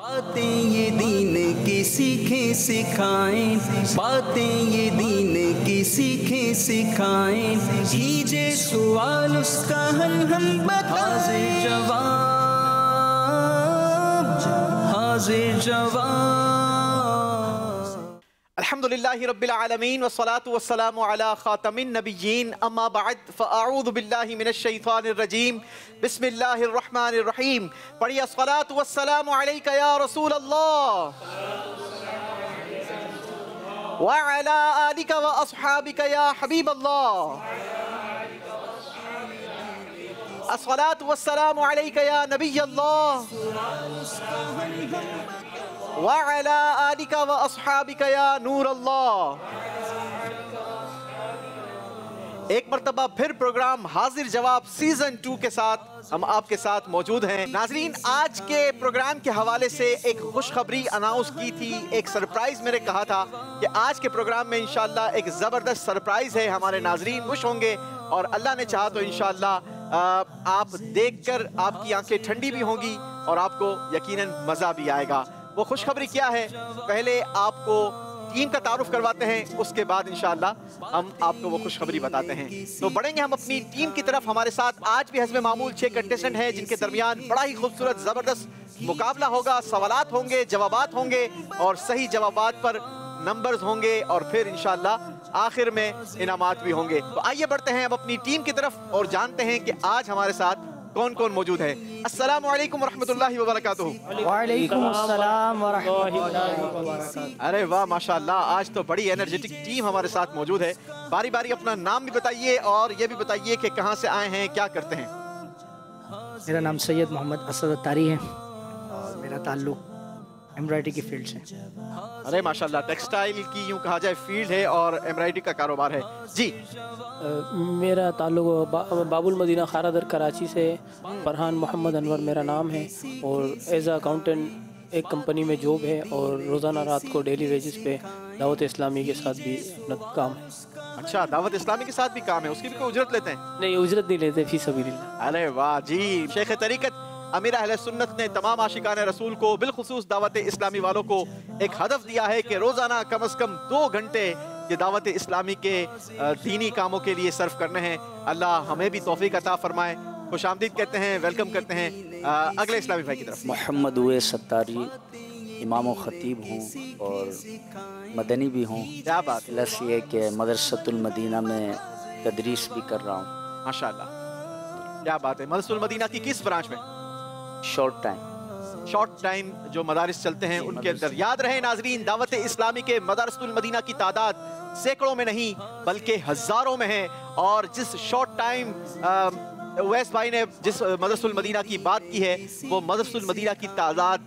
बातें ये दीन की सीखें सिखाएं, बातें ये दीन की सीखें सिखाएं, कीजिए सवाल उसका हल हम बताएं, हाजिर जवाब। अल्हम्दुलिल्लाहि रब्बिल आलमीन वस्सलातु वस्सलामु अला खातमिन नबिय्यीन अम्मा बअद फ़अऊज़ु बिल्लाहि मिनश शैतानिर रजीम बिस्मिल्लाहिर रहमानिर रहीम। पढ़िए अस्सलातु वस्सलामु अलैका या रसूल अल्लाह व अला आलिका व अस्हाबिका या हबीब अल्लाह। अस्सलातु वस्सलामु अलैका या नबी अल्लाह व अला आलिका व अस्हाबिका या नूर अल्लाह। एक मरतबा फिर प्रोग्राम हाजिर जवाब सीजन 2 के साथ हम आपके साथ मौजूद हैं। नाजरीन, आज के प्रोग्राम के हवाले से एक खुशखबरी अनाउंस की थी, एक सरप्राइज मैंने कहा था कि आज के प्रोग्राम में इंशाअल्लाह एक ज़बरदस्त सरप्राइज है। हमारे नाजरीन खुश होंगे और अल्लाह ने चाहा तो इंशाअल्लाह आप देखकर आपकी आंखें ठंडी भी होंगी और आपको यकीनन मज़ा भी आएगा। वो खुशखबरी क्या है, पहले आपको टीम का तारुफ करवाते हैं, उसके बाद इंशाअल्लाह हम आपको वो खुशखबरी बताते हैं। तो बढ़ेंगे हम अपनी टीम की तरफ। हमारे साथ आज भी हस्बे मामूल 6 कंटेस्टेंट हैं जिनके दरमियान बड़ा ही खूबसूरत ज़बरदस्त मुकाबला होगा। सवालात होंगे, जवाबात होंगे और सही जवाबात पर नंबर्स होंगे और फिर इंशाअल्लाह आखिर में इनामात भी होंगे। तो आइए बढ़ते हैं अब अपनी टीम की तरफ और जानते हैं कि आज हमारे साथ कौन कौन मौजूद है। अस्सलामु अलैकुम रहमतुल्लाहि व बरकातुहू। वालेकुम अस्सलाम व रहमतुल्लाहि व बरकातुहू। अरे वाह माशाअल्लाह, आज तो बड़ी एनर्जेटिक टीम हमारे साथ मौजूद है। बारी बारी अपना नाम भी बताइए और ये भी बताइए कि कहाँ से आए हैं, क्या करते हैं। मेरा नाम सैयद मोहम्मद असद अत्तारी है और मेरा ताल्लुक एम्ब्रॉयडरी की फील्ड से। अरे माशाअल्लाह, टेक्सटाइल की यूँ कहा जाए फील्ड है और एम्ब्रॉयडरी का कारोबार है जी। मेरा ताल्लुक बाबुल मदीना खारादर कराची से। फरहान मोहम्मद अनवर मेरा नाम है और एज अकाउंटेंट एक कंपनी में जॉब है और रोज़ाना रात को डेली वेजेस पे दावत इस्लामी के साथ भी अपना काम है। अच्छा, दावत इस्लामी के साथ भी काम है, उसकी भी कोई उजरत लेते हैं? नहीं, उजरत नहीं लेते, फी सबीलिल्लाह। अरे वाह जी। शेख तरीक़त अमीर अहले सुन्नत ने तमाम आशिकान रसूल को बिलखुसूस दावत इस्लामी वालों को एक हदफ दिया है कि रोज़ाना कम अज़ कम 2 घंटे ये दावत इस्लामी के दीनी कामों के लिए सर्व करने हैं। अल्लाह हमें भी तौफीक अता फरमाए। खुश आमदीद कहते हैं, वेलकम करते हैं अगले इस्लामी भाई की तरफ। मोहम्मद उवैस सत्तारी, इमाम व ख़तीब हूँ और मदनी भी हूँ। क्या बात, प्लस ये कि मदरसतुल मदीना में तदरीस भी कर रहा हूँ। माशाअल्लाह, क्या बात है। मदरसतुल मदीना की किस ब्रांच में? शॉर्ट टाइम जो मदारिस चलते हैं उनके अंदर। याद रहे नाजरीन, दावत इस्लामी के मदरसतुल मदीना की तादाद सैकड़ों में नहीं बल्कि हज़ारों में है। और जिस शॉर्ट टाइम उवैस भाई ने जिस मदरसतुल मदीना की बात की है, वो मदरसतुल मदीना की तादाद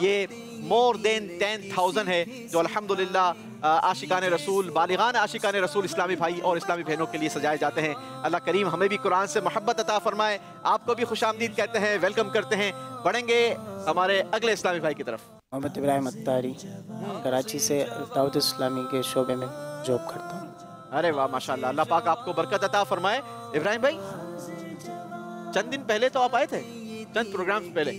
ये मोर देन 10,000 है, जो अल्हम्दुलिल्लाह आशिकान रसूल, बालिगान आशिकान रसूल इस्लामी भाई और इस्लामी बहनों के लिए सजाए जाते हैं। अल्लाह करीम हमें भी कुरान से मोहब्बत अता फरमाए। आपको भी खुश आमदीद कहते हैं, वेलकम करते हैं। बढ़ेंगे हमारे अगले इस्लामी भाई की तरफ। मोहम्मद इब्राहिम अत्तारी, कराची से दावत इस्लामी के शोबे में जॉब करता हूँ। अरे वाह माशाअल्लाह, अल्लाह पाक आपको बरकत अता फरमाए। इब्राहिम भाई, चंद दिन पहले तो आप आए थे, चंद प्रोग्राम्स पहले।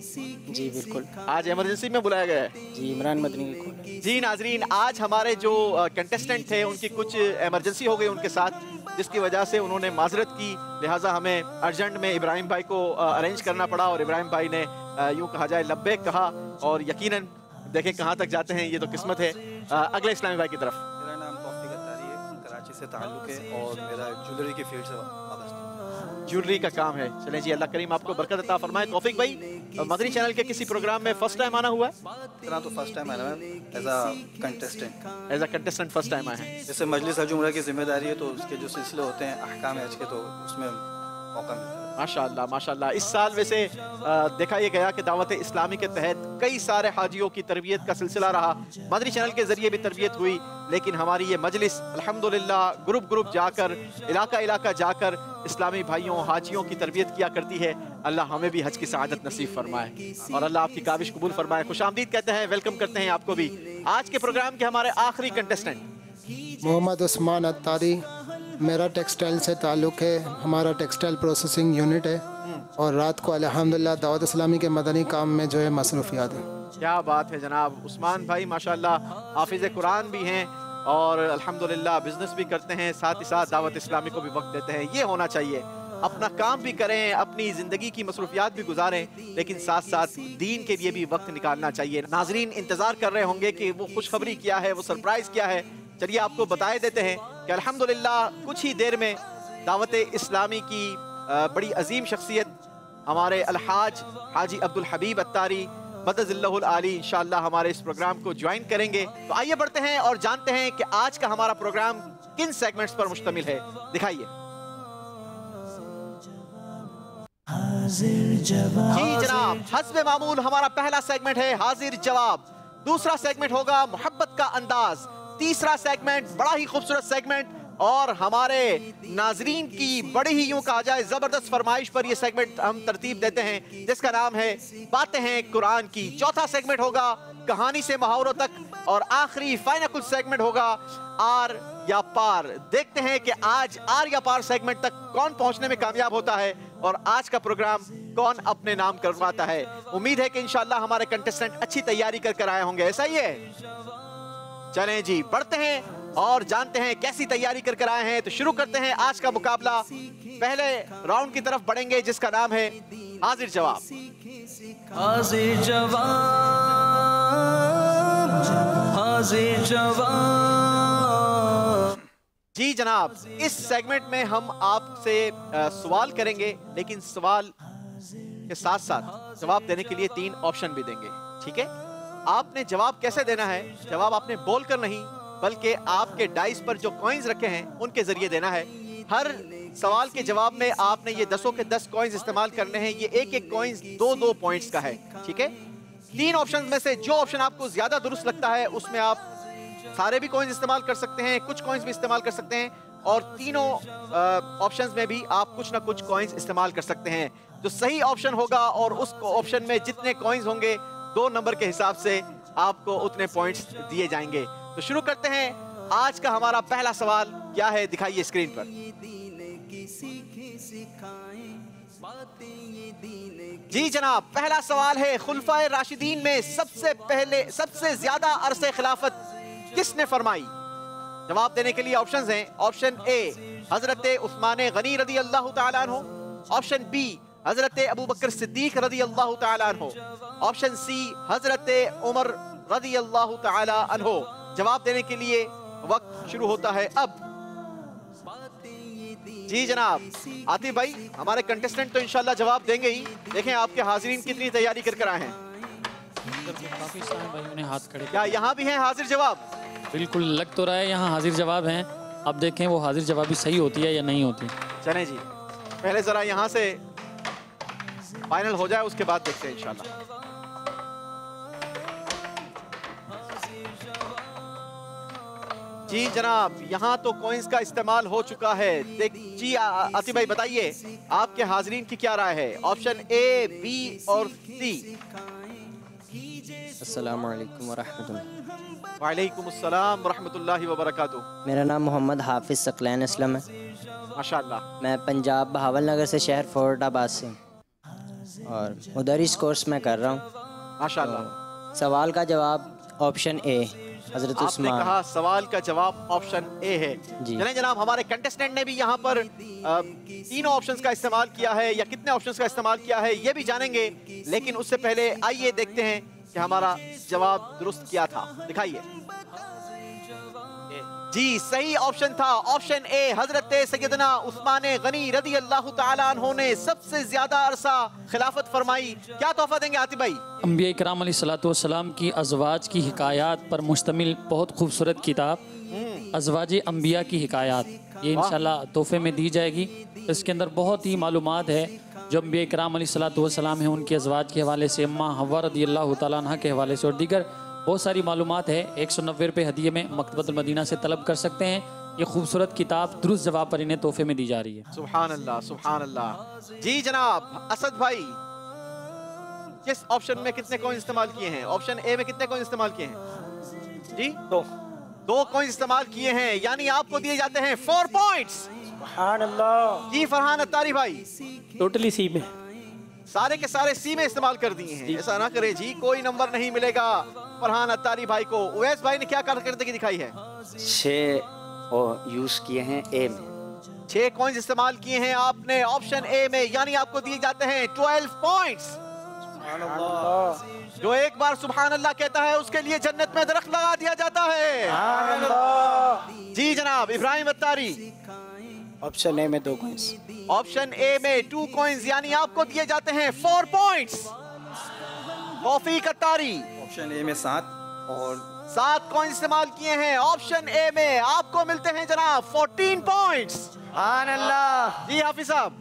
जी बिल्कुल। आज इमरजेंसी में बुलाया गया है जी, इमरान मदनी की कॉल। जी नाजरीन, आज हमारे जो कंटेस्टेंट थे उनकी कुछ इमरजेंसी हो गई उनके साथ, जिसकी वजह से उन्होंने माजरत की। लिहाजा हमें अर्जेंट में इब्राहिम भाई को अरेंज करना पड़ा और इब्राहिम भाई ने यूँ कहा जाए लब्बैक कहा और यकीनन देखें कहाँ तक जाते हैं, ये तो किस्मत है। अगले इस्लामी भाई की तरफ। मेरा नाम तौफीक अत्तारी है, कराची से ताल्लुक़ है और मेरा ज्वेलरी की फील्ड से वाबस्ता है। ज्वेलरी का काम है। चलें जी, अल्लाह करीम आपको बरकत अता फरमाए। तौफीक भाई, मदनी चैनल के किसी प्रोग्राम में फर्स्ट टाइम आना हुआ है? इतना तो फर्स्ट टाइम आया मैं as a contestant first time आए हैं। जैसे मजलिस हज उम्रा की जिम्मेदारी है तो उसके जो सिलसिले होते हैं अहकाम हज के, तो उसमें मौका मिलता है। माशाअल्लाह माशाअल्लाह। इस साल वैसे देखा ये गया कि दावत इस्लामी के तहत कई सारे हाजियों की तरबियत का सिलसिला रहा। मदनी चैनल के ज़रिए भी तरबियत हुई, लेकिन हमारी ये मजलिस अल्हम्दुलिल्लाह ग्रुप जाकर, इलाका जाकर इस्लामी भाइयों हाजियों की तरबियत किया करती है। अल्लाह हमें भी हज की सआदत नसीब फरमाए और अल्लाह आपकी काविश कबूल फरमाए। खुश आमदीद कहते हैं, वेलकम करते हैं आपको भी। आज के प्रोग्राम के हमारे आखिरी कंटेस्टेंट मोहम्मद उस्मान अत्तारी, मेरा टेक्सटाइल से ताल्लुक़ है। हमारा टेक्सटाइल प्रोसेसिंग यूनिट है और रात को अल्हम्दुलिल्लाह दावत इस्लामी के मदनी काम में जो है मसरूफियात है। क्या बात है जनाब। उस्मान भाई माशाल्लाह हाफिज कुरान भी हैं और अल्हम्दुलिल्लाह बिजनेस भी करते हैं, साथ ही साथ दावत इस्लामी को भी वक्त देते हैं। ये होना चाहिए, अपना काम भी करें, अपनी ज़िंदगी की मसरूफियात भी गुजारें, लेकिन साथ साथ दीन के लिए भी वक्त निकालना चाहिए। नाजरीन इंतज़ार कर रहे होंगे कि वो खुशखबरी क्या है, वो सरप्राइज़ क्या है। चलिए आपको बताए देते हैं कि अल्हम्दुलिल्लाह कुछ ही देर में दावत इस्लामी की बड़ी अजीम शख्सियत हमारे अलहाज हाजी अब्दुल हबीब अत्तारी मदज़िल्लहुल आली इंशाअल्लाह हमारे इस प्रोग्राम को ज्वाइन करेंगे। तो आइए बढ़ते हैं और जानते हैं कि आज का हमारा प्रोग्राम किन सेगमेंट्स पर मुश्तमिल है। दिखाइए। जी जनाब, हस्बे मामूल हमारा पहला सेगमेंट है हाजिर जवाब। दूसरा सेगमेंट होगा मोहब्बत का अंदाज। तीसरा सेगमेंट बड़ा ही खूबसूरत सेगमेंट और हमारे नाजरीन की बड़ी ही यूं कहा जाए जबरदस्त फरमाइश पर यह सेगमेंट हम तरतीब देते हैं जिसका नाम है बातें हैं कुरान की। चौथा सेगमेंट होगा कहानी से मुहावरों तक और आखिरी फाइनल सेगमेंट होगा आर या पार। देखते हैं कि आज आर या पार सेगमेंट तक कौन पहुंचने में कामयाब होता है और आज का प्रोग्राम कौन अपने नाम करवाता है। उम्मीद है कि इंशाल्लाह हमारे कंटेस्टेंट अच्छी तैयारी कर आए होंगे, ऐसा ही है। चलें जी बढ़ते हैं और जानते हैं कैसी तैयारी कर आए हैं। तो शुरू करते हैं आज का मुकाबला। पहले राउंड की तरफ बढ़ेंगे जिसका नाम है हाजिर जवाब। हाजिर जवाब, हाजिर जवाब। जी जनाब, इस सेगमेंट में हम आपसे सवाल करेंगे, लेकिन सवाल के साथ साथ जवाब देने के लिए 3 ऑप्शन भी देंगे। ठीक है, आपने जवाब कैसे देना है? जवाब आपने बोलकर नहीं बल्कि आपके डाइस पर जो कॉइन्स रखे हैं उनके जरिए देना है। हर सवाल के जवाब में आपने ये 10 के 10 कॉइन्स इस्तेमाल करने हैं। ये एक कॉइन्स 2 पॉइंट्स का है। ठीक है, 3 ऑप्शन में से जो ऑप्शन आपको ज्यादा दुरुस्त लगता है उसमें आप सारे भी कॉइन्स इस्तेमाल कर सकते हैं, कुछ कॉइन्स भी इस्तेमाल कर सकते हैं और तीनों ऑप्शंस में भी आप कुछ ना कुछ कॉइन्स इस्तेमाल कर सकते हैं। जो सही ऑप्शन होगा और उस ऑप्शन में जितने कॉइन्स होंगे 2 नंबर के हिसाब से आपको उतने पॉइंट्स दिए जाएंगे। तो शुरू करते हैं। आज का हमारा पहला सवाल क्या है, दिखाइए स्क्रीन पर। जी जनाब, पहला सवाल है खुलफाए राशिदीन में सबसे ज्यादा अरसे खिलाफत किसने फरमाई? जवाब देने के लिए ऑप्शंस हैं। ऑप्शन ए हजरत उस्मान गनी रदी अल्लाह तआला अन्हु, ऑप्शन बी हजरत अबू बकर सिद्दीक रदी अल्लाह तआला अन्हु, ऑप्शन सी हजरत उमर रदी अल्लाह तआला अन्हु। जवाब देने के लिए वक्त शुरू होता है अब। जी जनाब, आतिफ भाई हमारे कंटेस्टेंट तो इंशाल्लाह जवाब देंगे ही। देखें आपके हाजिरीन कितनी तैयारी कर आए हैं। काफी सारे भाइयों ने हाथ खड़े क्या यहाँ भी हैं हाजिर जवाब? बिल्कुल लग तो रहा है यहाँ हाजिर जवाब हैं। अब देखें वो हाजिर जवाबी सही होती है या नहीं होती। चलें जी, पहले जरा यहाँ से फाइनल हो जाए उसके बाद देखते हैं इंशाल्लाह। जी जनाब, यहाँ तो कॉइन्स का इस्तेमाल हो चुका है। जी आतिफ भाई बताइए आपके हाजिरीन की क्या राय है? ऑप्शन ए, बी और सी। अस्सलाम वालेकुम वरहमतुल्लाह। वालेकुम अस्सलाम वरहमतुल्लाहि वबरकातुहू। मेरा नाम मोहम्मद हाफिज सकलैन असलम है। माशाल्लाह। मैं पंजाब बहावल नगर से शहर फरीदाबाद से और उधर ही कोर्स में कर रहा हूँ। माशाल्लाह। तो सवाल का जवाब ऑप्शन ए हजरत आपने उस्मान। कहा सवाल का जवाब ऑप्शन ए है। जी चलें जनाब, हमारे कंटेस्टेंट ने भी यहाँ पर 3 ऑप्शंस का इस्तेमाल किया है या कितने ऑप्शंस का इस्तेमाल किया है ये भी जानेंगे, लेकिन उससे पहले आइए देखते हैं कि हमारा जवाब दुरुस्त क्या था। दिखाइए। जी सही ऑप्शन था ऑप्शन ए हजरत सैयदना उस्मान गनी रदी अल्लाह तआला अन्हु ने सबसे ज्यादा अरसा खिलाफत फरमाई। क्या तोहफा देंगे आतिफ भाई? अंबिया इकराम अलैहिस्सलाम की अज़वाज की हिकायात पर मुश्तमिल बहुत खूबसूरत किताब अज़वाज अंबिया की हिकायात, ये इंशाल्लाह तोहफे में दी जाएगी। इसके अंदर बहुत ही मालूमात है जो अंबिया इकराम अलैहिस्सलाम हैं उनके अज़वाज के हवाले से, अम्मा हव्वा रदी अल्लाह तआला अन्हा के हवाले से और दीगर बहुत सारी मालूमात है। 190 रुपये हदिये में मकतबतुल मदीना से तलब कर सकते हैं। ये खूबसूरत किताब दुरुस्त जवाब पर इन्हें तोहफे में दी जा रही है। सुभान अल्लाह, सुभान अल्लाह। जी जनाब, असद भाई किस ऑप्शन में कितने कॉइन इस्तेमाल किए हैं? ऑप्शन ए में कितने कॉइन इस्तेमाल किए हैं? जी 2 कॉइन इस्तेमाल किए हैं, यानी आपको दिए जाते हैं 4 पॉइंट्स। सुभान अल्लाह। जी फरहान अत्तारी भाई टोटली सी में सारे के सारे सी में इस्तेमाल कर दिए हैं। ऐसा ना करे जी, कोई नंबर नहीं मिलेगा फरहान अत्तारी भाई को। उवैस भाई ने क्या कारकर्दगी दिखाई है? 6 और यूज किए हैं ए में। 6 कॉइंस इस्तेमाल किए हैं आपने ऑप्शन ए में, यानी आपको दिए जाते हैं 12 पॉइंट्स। जो एक बार सुभान अल्लाह कहता है उसके लिए जन्नत में दरख्त लगा दिया जाता है। जी जनाब इब्राहिम अत्तारी। ऑप्शन ए में 2 कॉइंस। ऑप्शन ए में 2 कॉइंस, यानी आपको दिए जाते हैं 4 points. Taufiq Attari. Option A में 7 और 7 कॉइंस इस्तेमाल किए हैं ऑप्शन ए में, आपको मिलते हैं जनाब 14 पॉइंट्स। सुभान अल्लाह। जी हाफिज साहब।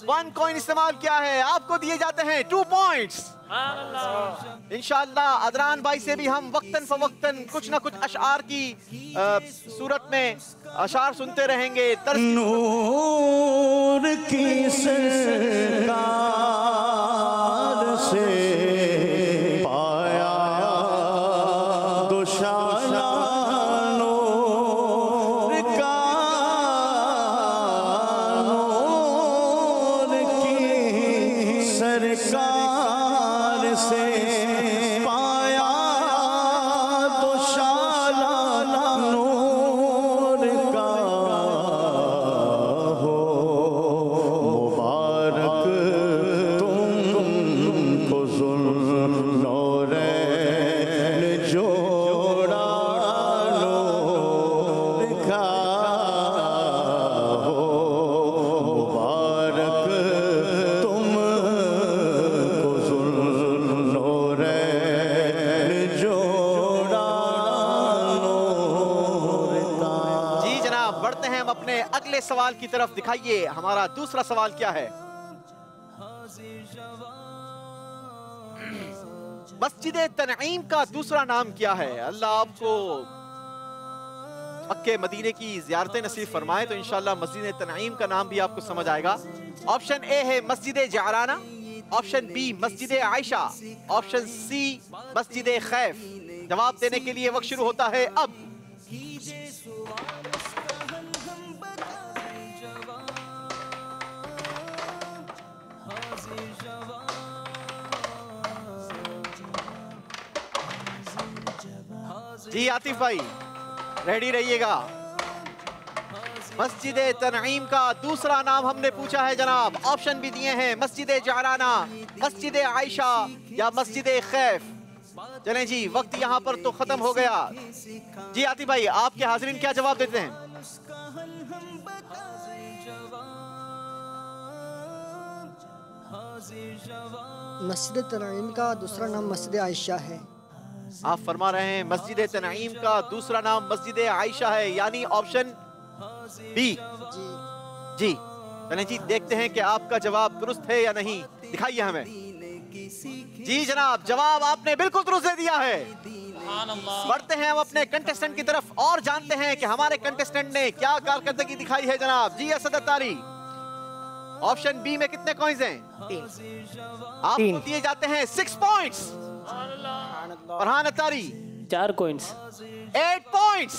1 कॉइन इस्तेमाल किया है, आपको दिए जाते हैं 2 पॉइंट्स। इंशाअल्लाह अदरान भाई से भी हम वक्तन फवक्तन कुछ ना कुछ अशआर की सूरत में अशार सुनते रहेंगे। नूर की सरकार से पाया दुशाला नूर का, नूर की सरकार से पाया दुशाला नूर का हो। मुबारक तुमको ज़ुल्नौरैन जोड़ा नूर का हो। मुबारक तुमको ज़ुल्नौरैन जोड़ा नूर का। जी जनाब, बढ़ते हैं हम अपने अगले सवाल की तरफ। दिखाइए हमारा दूसरा सवाल क्या है। मस्जिद तनईम का दूसरा नाम क्या है? अल्लाह आपको मक्के मदीने की ज़ियारतें नसीब फरमाए तो इंशाअल्लाह मस्जिद तनईम का नाम भी आपको समझ आएगा। ऑप्शन ए है मस्जिद जअराना, ऑप्शन बी मस्जिद आयशा, ऑप्शन सी मस्जिद खैफ। जवाब देने के लिए वक्त शुरू होता है अब। जी आतिफ भाई रेडी रहिएगा। मस्जिद तनईम का दूसरा नाम हमने पूछा है जनाब। ऑप्शन भी दिए हैं मस्जिद जअराना, मस्जिद आयशा या मस्जिद खैफ। चलें जी, वक्त यहाँ पर तो खत्म हो गया। जी आतिफ भाई, आपके हाजिरीन क्या जवाब देते हैं? मस्जिद तनईम का दूसरा नाम मस्जिद आयशा है। आप फरमा रहे हैं मस्जिद तनईम का दूसरा नाम मस्जिद आयशा है, यानी ऑप्शन बी। जी चलें जी, देखते हैं कि आपका जवाब दुरुस्त है या नहीं। दिखाइए हमें। जी जनाब, जवाब आपने बिल्कुल दुरुस्त दे दिया है। बढ़ते हैं हम अपने कंटेस्टेंट की तरफ और जानते हैं कि हमारे कंटेस्टेंट ने क्या कारकर्दगी दिखाई है जनाब। जी असद अत्तारी, ऑप्शन बी में कितने कॉइंस हैं? 3। आपको दिए जाते हैं 6 points. Farhan Attari 4 coins. 8 points.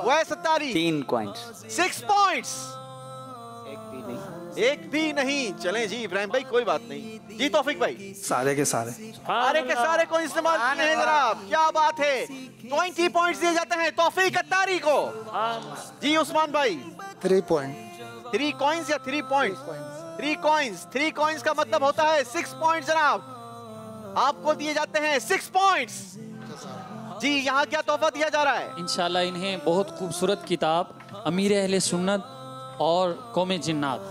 वैस अत्तारी 3 कॉइंस। 6 पॉइंट्स। एक एक भी नहीं। चलें जी इब्राहिम भाई, कोई बात नहीं। जी तौफीक भाई, सारे के सारे सारे के सारे को इस्तेमाल किए हैं जनाब। क्या बात है। 20 पॉइंट्स दिए जाते हैं तौफीक अत्तारी को। जी उस्मान भाई 3 पॉइंट। 3 कॉइंस या 3 पॉइंट्स? 3 कॉइंस। 3 कॉइंस का मतलब होता है 6 पॉइंट जनाब। आपको दिए जाते हैं 6 पॉइंट्स। जी यहाँ क्या तोहफा दिया जा रहा है? इंशाल्लाह इन्हें बहुत खूबसूरत किताब अमीर अहले सुन्नत और कौम जिन्नात।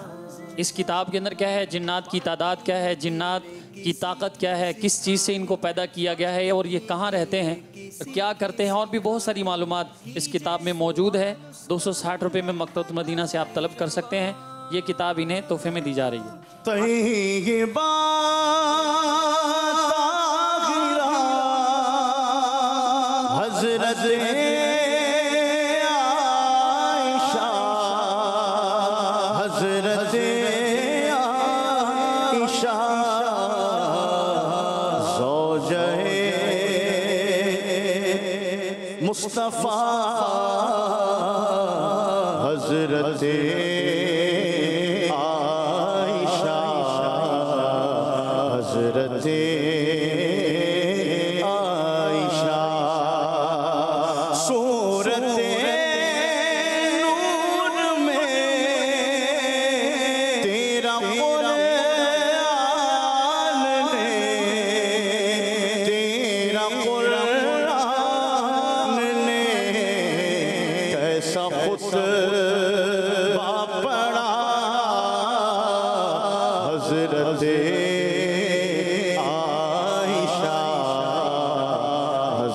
इस किताब के अंदर क्या है, जिन्नात की तादाद क्या है, जिन्नात की ताकत क्या है, किस चीज़ से इनको पैदा किया गया है और ये कहाँ रहते हैं, क्या करते हैं, और भी बहुत सारी मालूमात इस किताब में मौजूद है। 260 रुपये में मकतबत मदीना से आप तलब कर सकते हैं। ये किताब इन्हें तोहफे में दी जा रही है। तैयबा ताहिरा हज़रत आयशा, हज़रत आयशा ज़ौजे मुस्तफ़ा, हज़रत आयशा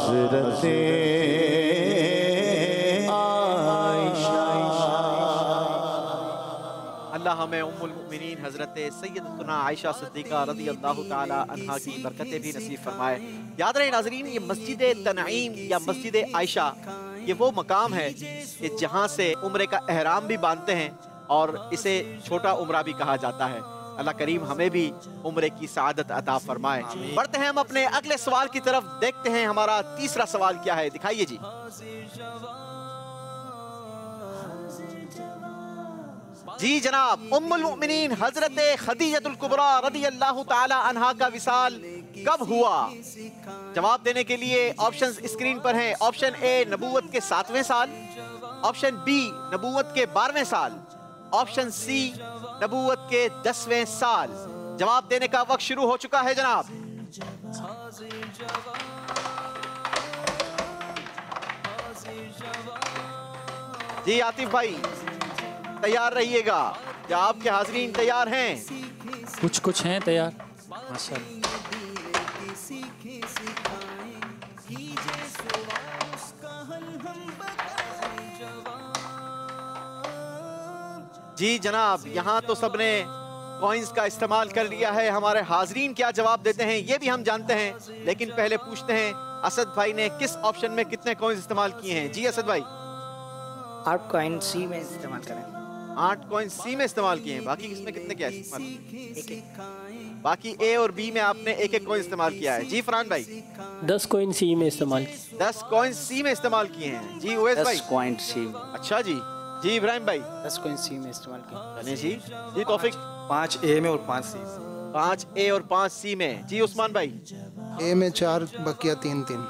हज़रते अल्लाह हमें उम्मुल मुमिनीन हज़रत सैयदतुना आयशा सिद्दीक़ा रज़ी अल्लाह ताला अन्हा की बरकतें भी नसीब फरमाए। याद रहे नाज़रीन, ये मस्जिद तनईम या मस्जिद आयशा ये वो मकाम है कि जहाँ से उम्रे का एहराम भी बांधते हैं और इसे छोटा उम्रा भी कहा जाता है। अल्लाह करीम हमें भी उम्रे की सआदत अता फरमाए। बढ़ते हैं हम अपने अगले सवाल की तरफ, देखते हैं हमारा तीसरा सवाल क्या है, दिखाइए जी। जी जनाब, उम्मुल मुमिनीन हजरत खदीजतुल कुबरा रज़ी अल्लाह ताला अन्हा का विसाल कब हुआ? जवाब देने के लिए ऑप्शंस स्क्रीन पर हैं। ऑप्शन ए नबूवत के 7वें साल, ऑप्शन बी नबूवत के 12वें साल, ऑप्शन सी नबूवत के 10वें साल। जवाब देने का वक्त शुरू हो चुका है जनाब। जी आतिफ भाई तैयार रहिएगा। क्या आपके हाज़रीन तैयार हैं? कुछ हैं तैयार माशाअल्लाह। जी जनाब, यहाँ तो सबने कॉइन्स का इस्तेमाल कर लिया है। हमारे हाज़रीन क्या जवाब देते हैं ये भी हम जानते हैं, लेकिन पहले पूछते हैं असद भाई ने किस ऑप्शन में कितने कॉइन्स इस्तेमाल किए हैं। जी असद भाई। 8 कॉइन सी में इस्तेमाल करें। 8 कॉइन सी में इस्तेमाल किए हैं, बाकी किसमें कितने क्या इस्तेमाल? बाकी ए और बी में आपने एक कॉइन इस्तेमाल किया है। जी फरहान भाई। 10 कॉइन सी में इस्तेमाल। 10 कॉइन सी में इस्तेमाल किए हैं। जी उवैस भाई। 10 कॉइन सी। अच्छा जी। जी इब्राहिम भाई। 10 कॉइन सी में इस्तेमाल किया। जी जी तौफिक। 5 ए में और 5 सी। 5 ए और 5 सी में। जी उस्मान भाई। ए में 4 बकिया 3-3।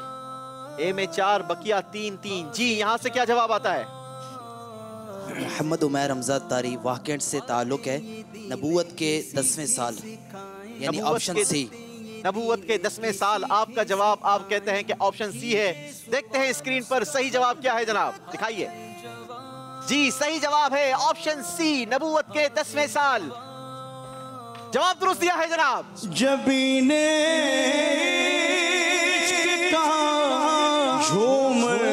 ए में 4 बकिया 3-3। जी यहाँ से क्या जवाब आता है? मोहम्मद उमैर हमजा तारी वाक़िअत से ताल्लुक़ है नबूवत के 10वें साल, यानी ऑप्शन सी। नबूवत के 10वें साल आपका जवाब। आप कहते हैं कि ऑप्शन सी है। देखते हैं स्क्रीन पर सही जवाब क्या है जनाब, दिखाइए। जी सही जवाब है ऑप्शन सी, नबूवत के 10वें साल। जवाब दुरुस्त दिया है जनाब। जबीने इश्क का झूमर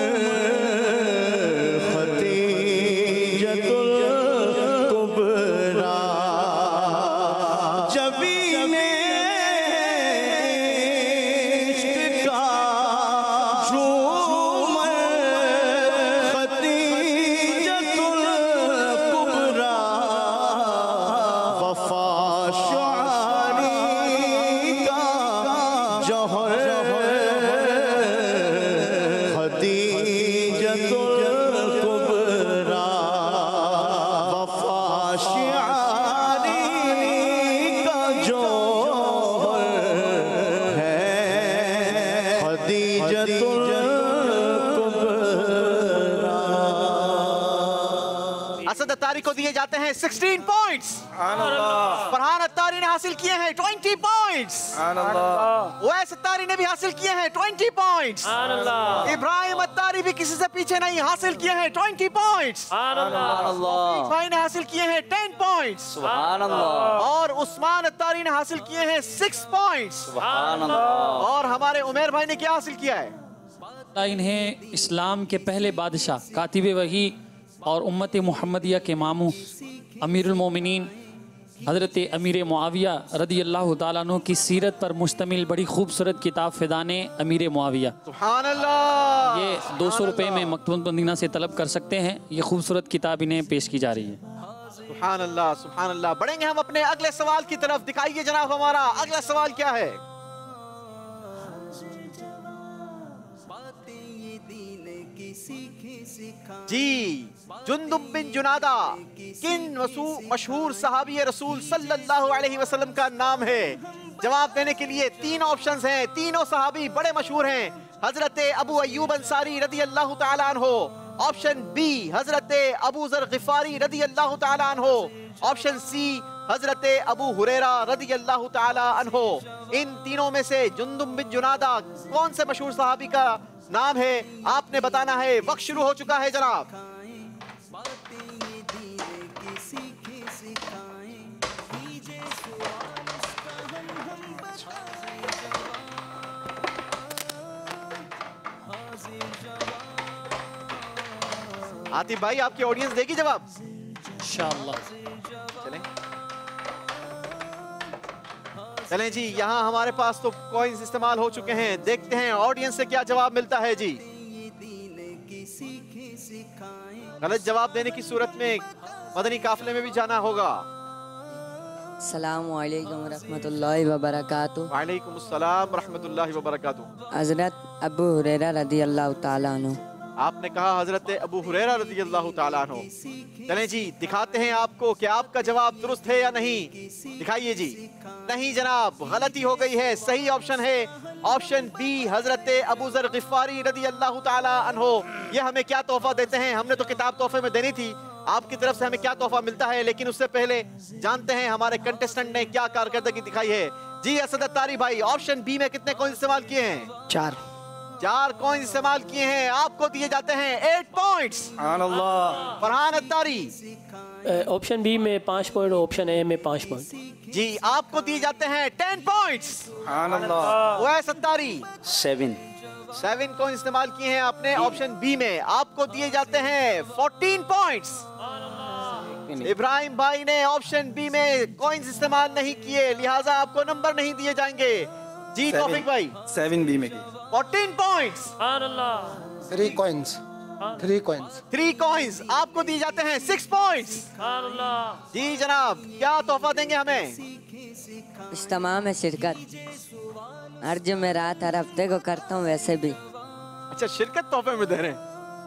को दिए जाते हैं 16 पॉइंट्स। फरहान अत्तारी ने हासिल किए हैं 20 पॉइंट्स। उवैस अत्तारी ने भी हासिल किए हैं 20 पॉइंट्स। इब्राहिम अत्तारी भी किसी से पीछे नहीं, हासिल किए हैं 20 पॉइंट्स। भाई ने हासिल किए हैं 10 पॉइंट्स। और उस्मान अत्तारी ने हासिल किए हैं 6 पॉइंट्स। और हमारे उमैर भाई ने क्या हासिल किया है? इन्हें इस्लाम के पहले बादशाह कातिब वही और उम्मत मुहम्मदिया के मामू अमीरुल मोमिनीन हज़रत अमीर मुआविया रदी अल्लाह ताला अन्हु की सीरत पर मुश्तमिल बड़ी खूबसूरत किताब फ़िदाने अमीर मुआविया, सुभान अल्लाह, ये 200 रुपये में मकतूबत मदीना से तलब कर सकते हैं। ये खूबसूरत किताब इन्हें पेश की जा रही है। सुभान अल्लाह, सुभान अल्लाह। बढ़ेंगे हम अपने अगले सवाल की तरफ। दिखाइए जनाब हमारा अगला सवाल क्या है। जी जुंदुब बिन जुनादा किन मशहूर सहाबी रसूल सल्लल्लाहु अलैहि वसल्लम का नाम है? जवाब देने के लिए 3 ऑप्शंस हैं। तीनों सहाबी बड़े मशहूर हैं। हजरत अबू अय्यूब अंसारी रदी अल्लाह ताला अन्हो, ऑप्शन बी हजरत अबू जर गिफारी रदी अल्लाह ताला अन्हो, ऑप्शन सी हजरत अबू हुरैरा रदी अल्लाह ताला अन्हो। इन तीनों में से जुंदुब बिन जुनादा कौन से मशहूर सहाबी का नाम है? आपने बताना है। वक्त शुरू हो चुका है जनाब। आतिफ भाई आपकी ऑडियंस देगी जवाब? इंशाअल्लाह। चलें जी, यहाँ हमारे पास तो कॉइन्स इस्तेमाल हो चुके हैं। देखते हैं ऑडियंस से क्या जवाब मिलता है जी। गलत जवाब देने की सूरत में मदनी काफिले में भी जाना होगा। अस्सलामु अलैकुम रहमतुल्लाहि व बरकातुहू। वालेकुम अस्सलाम रहमतुल्लाहि व बरकातुहू। हज़रत अबू हुरैरा रज़ियल्लाहु ताला अन्हु। आपने कहा हजरत अबू हुरैरा रज़ियल्लाहु ताला अन्हु। चलें जी, दिखाते हैं आपको कि आपका जवाब दुरुस्त है या नहीं। दिखाइए जी। नहीं जनाब, गलती हो गई है। सही ऑप्शन है ऑप्शन बी, हजरत अबू ज़र ग़िफ़ारी रज़ियल्लाहु ताला अन्हु। ये हमें क्या तोहफा देते हैं? हमने तो किताब तोहफे में देनी थी, आपकी तरफ से हमें क्या तोहफा मिलता है। लेकिन उससे पहले जानते हैं हमारे कंटेस्टेंट ने क्या कारकर्दगी दिखाई है। जी असद अत्तारी भाई, ऑप्शन बी में कितने कॉइंस इस्तेमाल किए हैं? 4 कॉइंस इस्तेमाल किए हैं। आपको दिए जाते हैं 8 points. Farhan Attari, option B में 5 पॉइंट, ऑप्शन ए में 5 पॉइंट। जी आपको दिए जाते हैं 10 पॉइंट्स। वैस अत्तारी 7 कॉइंस इस्तेमाल किए हैं आपने ऑप्शन बी में। आपको दिए जाते हैं 14 पॉइंट्स। इब्राहिम भाई ने ऑप्शन बी में कॉइंस इस्तेमाल नहीं किए, लिहाजा आपको नंबर नहीं दिए जाएंगे। जी तौफीक भाई 7 बी में 14 पॉइंट्स। 3 कॉइंस आपको दिए जाते हैं 6 पॉइंट्स। जी जनाब, क्या तोहफा देंगे हमें? इज्तिमा में शिरकत, हर जुमेरात हर हफ्ते को करता हूँ वैसे भी। अच्छा, शिरकत तोहफे में दे रहे हैं,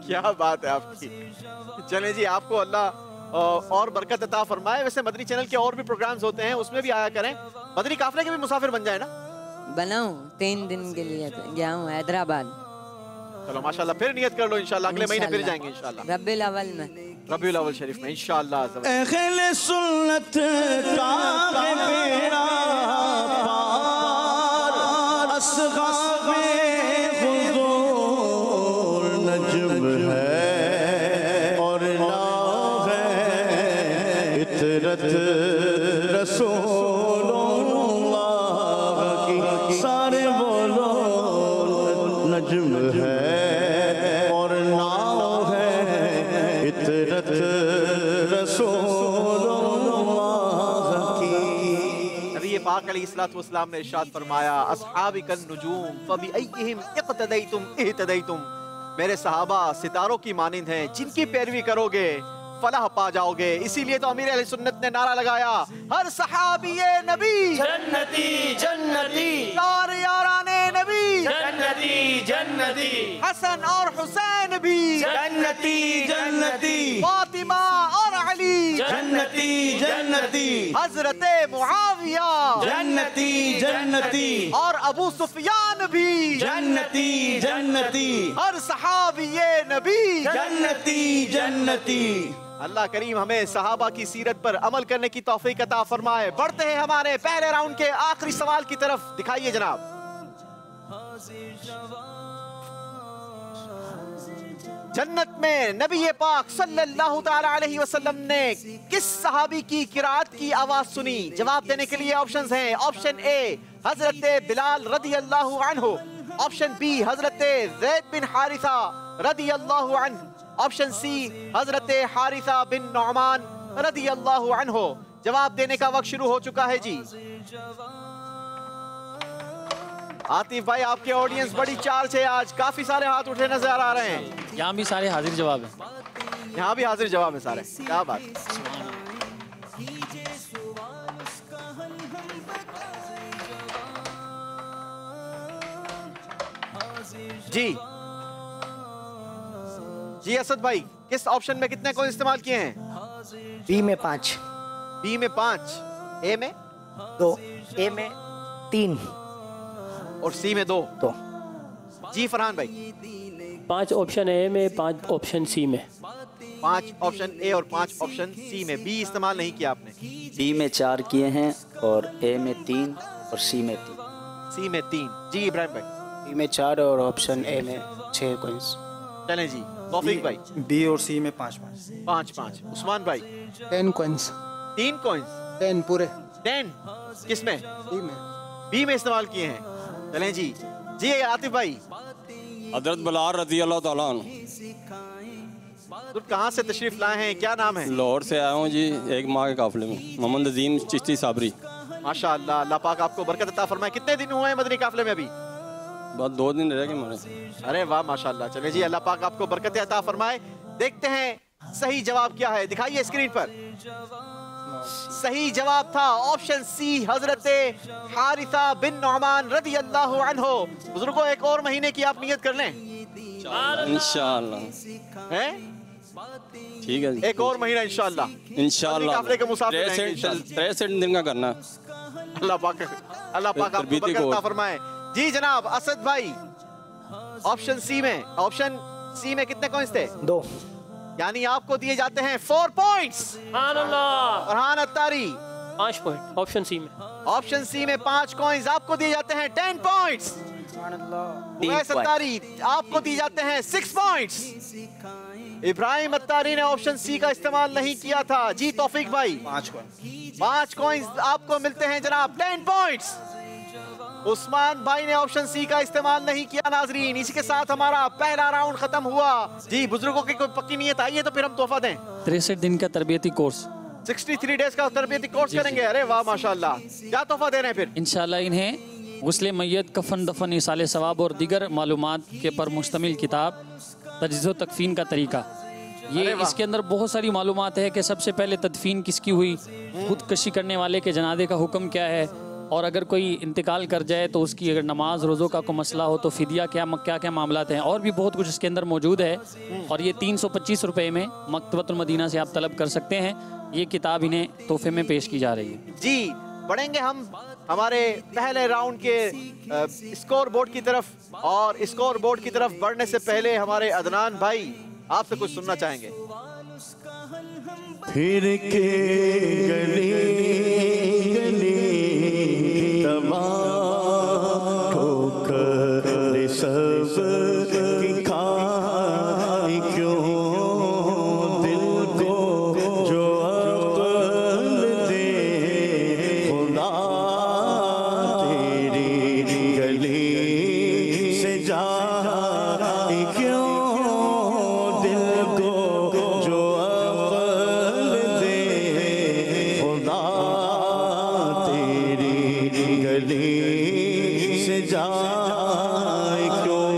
क्या बात है आपकी। चलें जी, आपको अल्लाह और बरकत अता फरमाए। वैसे मदनी चैनल के और भी प्रोग्राम्स होते हैं, उसमें भी आया करें। मदनी काफिले के भी मुसाफिर बन जाए ना। बनाऊं, 3 दिन के लिए गया हूँ हैदराबाद। चलो माशाल्लाह, फिर नियत कर लो, इंशाल्लाह अगले महीने फिर जाएंगे इंशाल्लाह। रब्बीउल अव्वल में, रब्बीउल अव्वल शरीफ में इंशाल्लाह। अहले सुन्नत का बेड़ा पार, असगाबे हुजूर नजम है और ना है इतरत रसूलुल्लाह की। सारे बोलो नजम है और ना है इतरत पाक अलैहिस्सलातु वस्सलाम ने इरशाद फरमाया, अस्हाबिकन नुजूम फबिअय्यिहिम इक़्तदैतुम इह्तदैतुम। मेरे सहाबा सितारों की मानिंद हैं, जिनकी पैरवी करोगे फलाह पा जाओगे। इसीलिए तो अमीर अहले सुन्नत ने नारा लगाया, हर सहाबीए नबी जन्नती जन्नती, चार याराने नबी जन्नती जन्नती, हसन और हुसैन भी जन्नती जन्नती, फातिमा और अली जन्नती जन्नती, हजरत मुआविया जन्नती जन्नती, और अबू सुफियान भी जन्नती जन्नती, हर सहाबीए नबी जन्नती जन्नती। अल्लाह करीम हमें सहाबा की सीरत पर अमल करने की तौफीक अता फरमाए। बढ़ते हैं हमारे पहले राउंड के आखिरी सवाल की तरफ। दिखाइए जनाब। जन्नत में नबी पाक सल्लल्लाहु तआला अलैहि वसल्लम ने किस सहाबी की किरात की आवाज सुनी? जवाब देने के लिए ऑप्शंस हैं। ऑप्शन ए हजरत बिलाल रदियल्लाहु अन्हु, ऑप्शन बी हजरत ज़ैद बिन हारिसा रदियल्लाहु अन्हु, ऑप्शन सी हजरत हारिसा बिन नौमान रदियल्लाहु अन्हु। जवाब देने का वक्त शुरू हो चुका है जी। आतिफ भाई, आपके ऑडियंस बड़ी चार्ज है आज, काफी सारे हाथ उठे नजर आ रहे हैं। यहाँ भी सारे हाजिर जवाब है। यहाँ भी हाजिर जवाब है सारे, क्या बात। जी जी असद भाई, किस ऑप्शन में कितने को इस्तेमाल किए हैं? बी में 5, बी में 5, ए में 2, ए में 3 और सी में 2। जी फरहान भाई 5 ऑप्शन ए में, 5 ऑप्शन सी में। 5 ऑप्शन ए और 5 ऑप्शन सी में। बी इस्तेमाल नहीं किया आपने। बी में 4 किए हैं और ए में 3 और सी में 3। सी में 3। जी इब्राहिम भाई बी में 4 और ऑप्शन ए में 6 कॉइंस। चलें जी तौफीक भाई बी और सी में 5। उस्मान भाई 10 कॉइंस। 3 कॉइंस 10 पूरे। 10 किसमें? बी में। बी में इस्तेमाल किए हैं। चलें जी। जी आतिफ भाई हजरत बिलाल रज़ी अल्लाह ताला अन्हु। बुजुर्ग कहाँ से तशरीफ लाए हैं, क्या नाम है? लाहौर से आया हूँ जी, एक माह के काफिले में। मोहम्मद अजीम चिश्ती साबरी। माशाअल्लाह, अल्लाह पाक आपको बरकत अता फरमाए। कितने दिन हुए हैं मदनी काफिले में अभी? बस 2 दिन रह गए हमारे। अरे वाह माशाअल्लाह। चलिए जी, अल्लाह पाक आपको बरकत अता फरमाए। देखते हैं सही जवाब क्या है, दिखाइए स्क्रीन पर। सही जवाब था ऑप्शन सी, हजरत हारिसा बिन नुअमान रदी अल्लाह अन्हो। बुजुर्गों, एक और महीने की आप नियत कर लें इंशाअल्लाह। हैं? ठीक है जी, एक और महीना इंशाअल्लाह। इंशाअल्लाह। काफिले के मुसाफिर रहेंगे इंशाअल्लाह। 63 दिन का करना। अल्लाह पाक आपको बरकत अता फरमाए। जी जनाब असद भाई, ऑप्शन सी में कितने कॉइंस थे? 2, यानी आपको दिए जाते हैं 4 points. Farhan Attari 5 point option C में। ऑप्शन सी में 5 कॉइंस आपको दिए जाते हैं 10 पॉइंट्स। उवैस अत्तारी आपको दिए जाते हैं 6 पॉइंट्स। इब्राहिम अत्तारी ने ऑप्शन सी का इस्तेमाल नहीं किया था। जी तौफीक भाई 5 कॉइंस आपको मिलते हैं जनाब 10 पॉइंट्स। उस्मान भाई ने ऑप्शन सी का इस्तेमाल नहीं किया। नाजरीन, इसी के साथ हमारा पहला राउंड खत्म हुआ। जी बुजुर्गों की कोई पक्की नियत आई है तो फिर हम तोहफा दें। 63 दिन का तरबियती कोर्स, 63 डेज का तरबियती कोर्स करेंगे। अरे वाह माशाल्लाह। क्या तोहफा दे रहे हैं फिर? इंशाल्लाह इन्हें गुस्ले मैयत, कफन दफन, इसाले सवाब और दीगर मालूमात के पर मुश्तमिल किताब तजज़ो तकफीन का तरीका। ये इसके अंदर बहुत सारी मालूमात है कि सबसे पहले तदफीन किसकी हुई, खुदकशी करने वाले के जनाजे का हुक्म क्या है, और अगर कोई इंतकाल कर जाए तो उसकी अगर नमाज रोज़ों का कोई मसला हो तो फिदिया क्या क्या मामलात हैं, और भी बहुत कुछ इसके अंदर मौजूद है। और ये 325 रुपये में मकतबतुल मदीना से आप तलब कर सकते हैं। ये किताब इन्हें तोहफे में पेश की जा रही है। जी बढ़ेंगे हम हमारे पहले राउंड के स्कोर बोर्ड की तरफ, और स्कोर बोर्ड की तरफ बढ़ने से पहले हमारे अदनान भाई आपसे कुछ सुनना चाहेंगे। फिर के गली गली तबाह ठोकर सब की खाई क्यों दिल को जो अक़ल दे खुदा तेरी गली से जाए क्यों दिल को जो अक़ल दे खुदा तेरी गली से जाए क्यों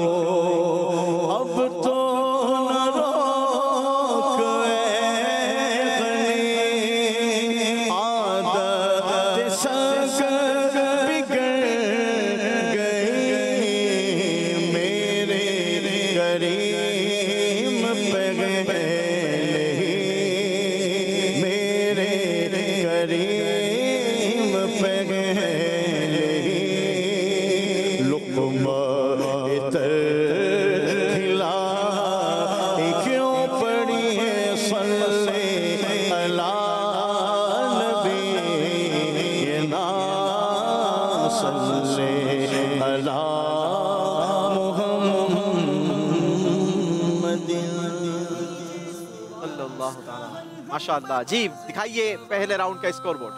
अब तो न रोक गली आदत संग बिगड़ गई मेरे करीम पे मेरे करीम पे लुक़मा इतर खिला क्यों पड़ी है सल्ले अला नबी ये ना सल्ले अला मुहम्मद। अल्लाह ताला माशाअल्लाह। जी दिखाइए पहले राउंड का स्कोर बोर्ड।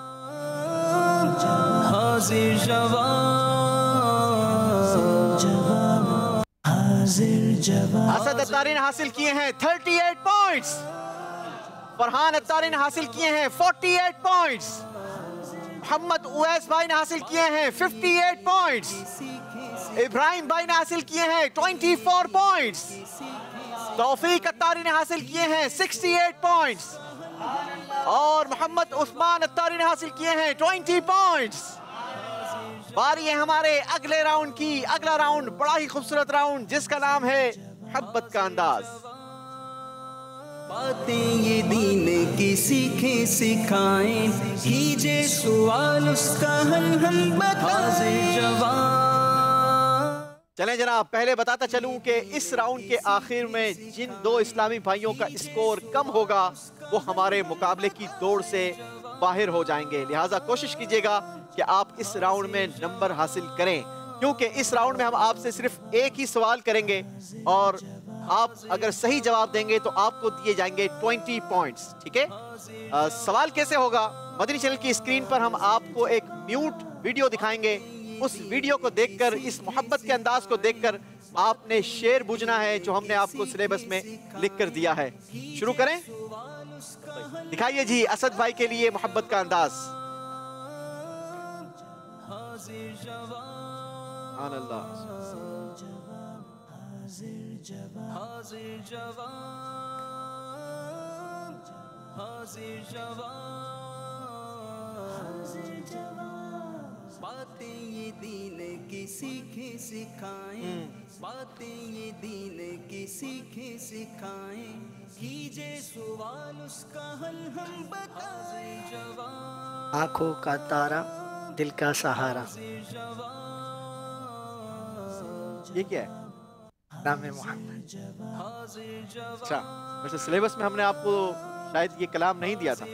हाजिर जवाब असद अत्तारी ने हासिल किए हैं 38 पॉइंट्स। फरहान अत्तारी ने हासिल किए हैं 48 पॉइंट्स। मोहम्मद उवैस भाई ने हासिल किए हैं 58 पॉइंट्स। इब्राहिम भाई ने हासिल किए हैं 24 पॉइंट्स। तौफीक अत्तारी ने हासिल किए हैं 68 पॉइंट्स। और मोहम्मद उस्मान अत्तारी ने हासिल किए हैं 20 पॉइंट्स। बारी है हमारे अगले राउंड की। अगला राउंड बड़ा ही खूबसूरत राउंड जिसका नाम है मोहब्बत का अंदाज। बातें ये दीन की सीखें सिखाएं, कीजिए सवाल उसका हम बताएं जवाब। चलें जनाब, पहले बताता चलूं कि इस राउंड के आखिर में जिन 2 इस्लामी भाइयों का स्कोर कम होगा वो हमारे मुकाबले की दौड़ से बाहर हो जाएंगे। लिहाजा कोशिश कीजिएगा कि आप इस राउंड में नंबर हासिल करें, क्योंकि इस राउंड में हम आपसे सिर्फ एक ही सवाल करेंगे और आप अगर सही जवाब देंगे तो आपको दिए जाएंगे 20 पॉइंट्स। ठीक है? सवाल कैसे होगा? मदनी चैनल की स्क्रीन पर हम आपको एक म्यूट वीडियो दिखाएंगे उस वीडियो को देखकर, इस मोहब्बत के अंदाज को देखकर आपने शेर बूझना है जो हमने आपको सिलेबस में लिख कर दिया है। शुरू करें? दिखाइए जी असद भाई के लिए मोहब्बत का अंदाज। सुभान अल्लाह। बातें ये दीन की सीखे सिखाएं, बातें ये दीन की सीखे सिखाएं, कीजिए सवाल उसका हल हम बताएं जवाब। आँखों का तारा दिल का सहारा, ये क्या है? नाम है मोहम्मद। अच्छा, वैसे सिलेबस में हमने आपको शायद ये कलाम नहीं दिया था।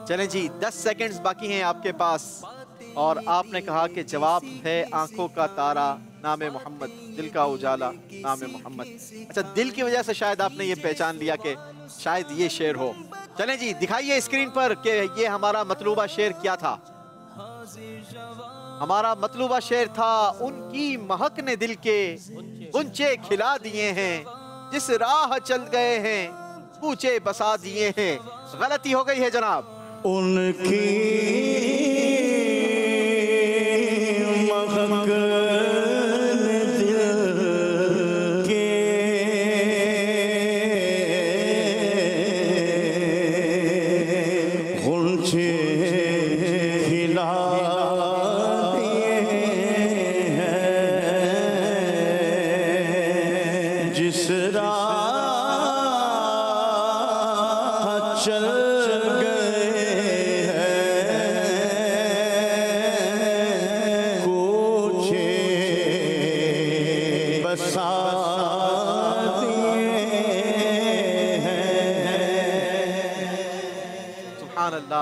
चलें जी, 10 सेकंड्स बाकी हैं आपके पास और आपने कहा कि जवाब है आंखों का तारा नाम मोहम्मद, दिल का उजाला नाम मोहम्मद। अच्छा, दिल की वजह से शायद आपने ये पहचान लिया कि शायद ये शेर हो। चलें जी, दिखाइए स्क्रीन पर कि ये हमारा मतलूबा शेर क्या था। हमारा मतलूबा शेर था, उनकी महक ने दिल के गुंचे खिला दिए हैं, जिस राह चल गए हैं पूछे बसा दिए हैं। गलती हो गई है जनाब। उनकी महक दिल के गुंचे खिला दिए हैं, जिस राह चल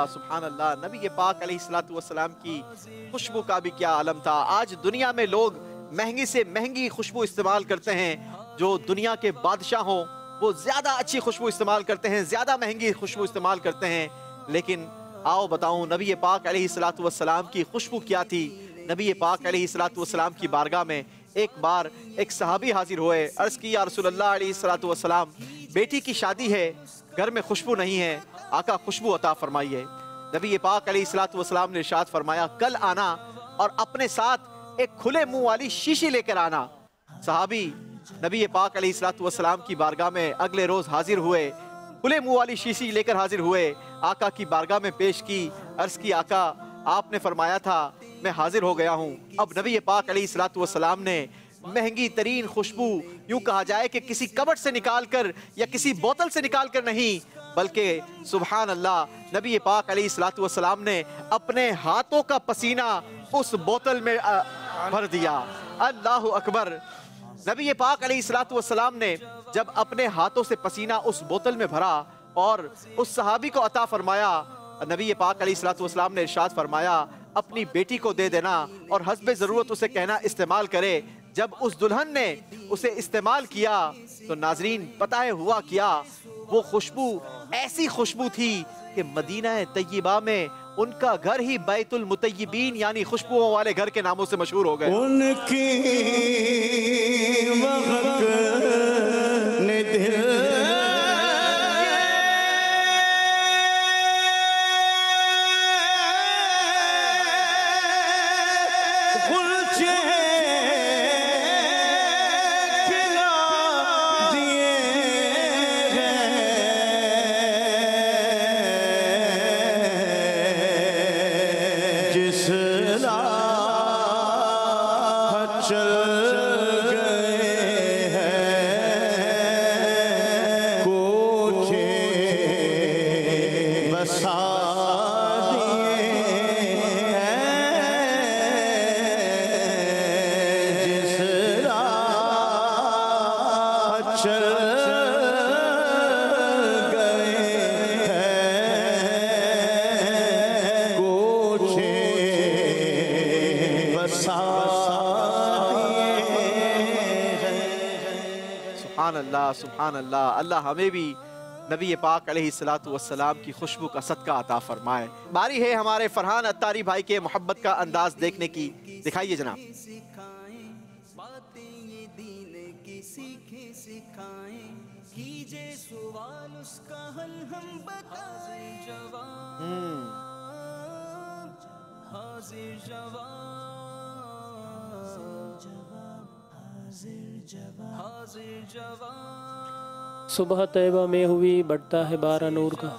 सुभान अल्लाह। नबी के पाक अलैहिस्सलातु वस्सलाम की खुशबू का भी क्या आलम था। आज दुनिया में लोग महंगी से महंगी खुशबू इस्तेमाल करते हैं, जो दुनिया के बादशाह हों वो ज्यादा अच्छी खुशबू इस्तेमाल करते हैं, ज्यादा महंगी खुशबू इस्तेमाल करते हैं। लेकिन आओ बताऊं नबी पाक अलैहिस्सलातु वस्सलाम की खुशबू क्या थी। नबी पाक अलैहिस्सलातु वस्सलाम की बारगाह में एक बार एक सहाबी हाजिर हुए। अर्ज की या रसूलल्लाह अलैहिस्सलातु वस्सलाम, बेटी की शादी है, घर में खुशबू नहीं है, आका खुशबू अता फरमाइए। नबी पाक अलैहिस्सलातु वस्सलाम ने इरशाद फरमाया, कल आना और अपने साथ एक खुले मुंह वाली शीशी लेकर आना। सहाबी नबी पाक अलैहिस्सलातु वस्सलाम की बारगाह में अगले रोज हाजिर हुए, खुले मुंह वाली शीशी लेकर हाजिर हुए, आका की बारगाह में पेश की। अर्ज की, आका आपने फरमाया था मैं हाजिर हो गया हूँ। अब नबी पाक अलैहिस्सलातु वस्सलाम ने महंगी तरीन खुशबू, यूं कहा जाए कि किसी कबट से निकाल कर या किसी बोतल से निकाल कर नहीं, बल्कि सुभान अल्लाह, नबी पाक अलैहिस्सलातु वस्सलाम ने अपने हाथों का पसीना उस बोतल में भर दिया। अल्लाहु अकबर। नबी पाक अलैहिस्सलातु वस्सलाम ने जब अपने हाथों से पसीना उस बोतल में भरा और उस सहाबी को अता फरमाया, नबी पाक अलैहिस्सलातु वस्सलाम ने इरशाद फरमाया, अपनी बेटी को दे देना और हस्बे ज़रूरत उसे कहना इस्तेमाल करे। जब उस दुल्हन ने उसे इस्तेमाल किया तो नाजरीन पता है हुआ क्या, वो खुशबू ऐसी खुशबू थी कि मदीना तय्यबा में उनका घर ही बैतुल मुतय्यबीन यानी खुशबुओं वाले घर के नामों से मशहूर हो गए। उनकी महक ने दिल सुभान अल्लाह। अल्लाह हमें भी नबी पाक अलैहिस्सलातु वस्सलाम की खुशबू का सदका अता फरमाए। बारी है हमारे फरहान अत्तारी भाई के मोहब्बत का अंदाज देखने की, दिखाइए जनाब। सुबह तैबा में हुई बढ़ता है बारा नूर का।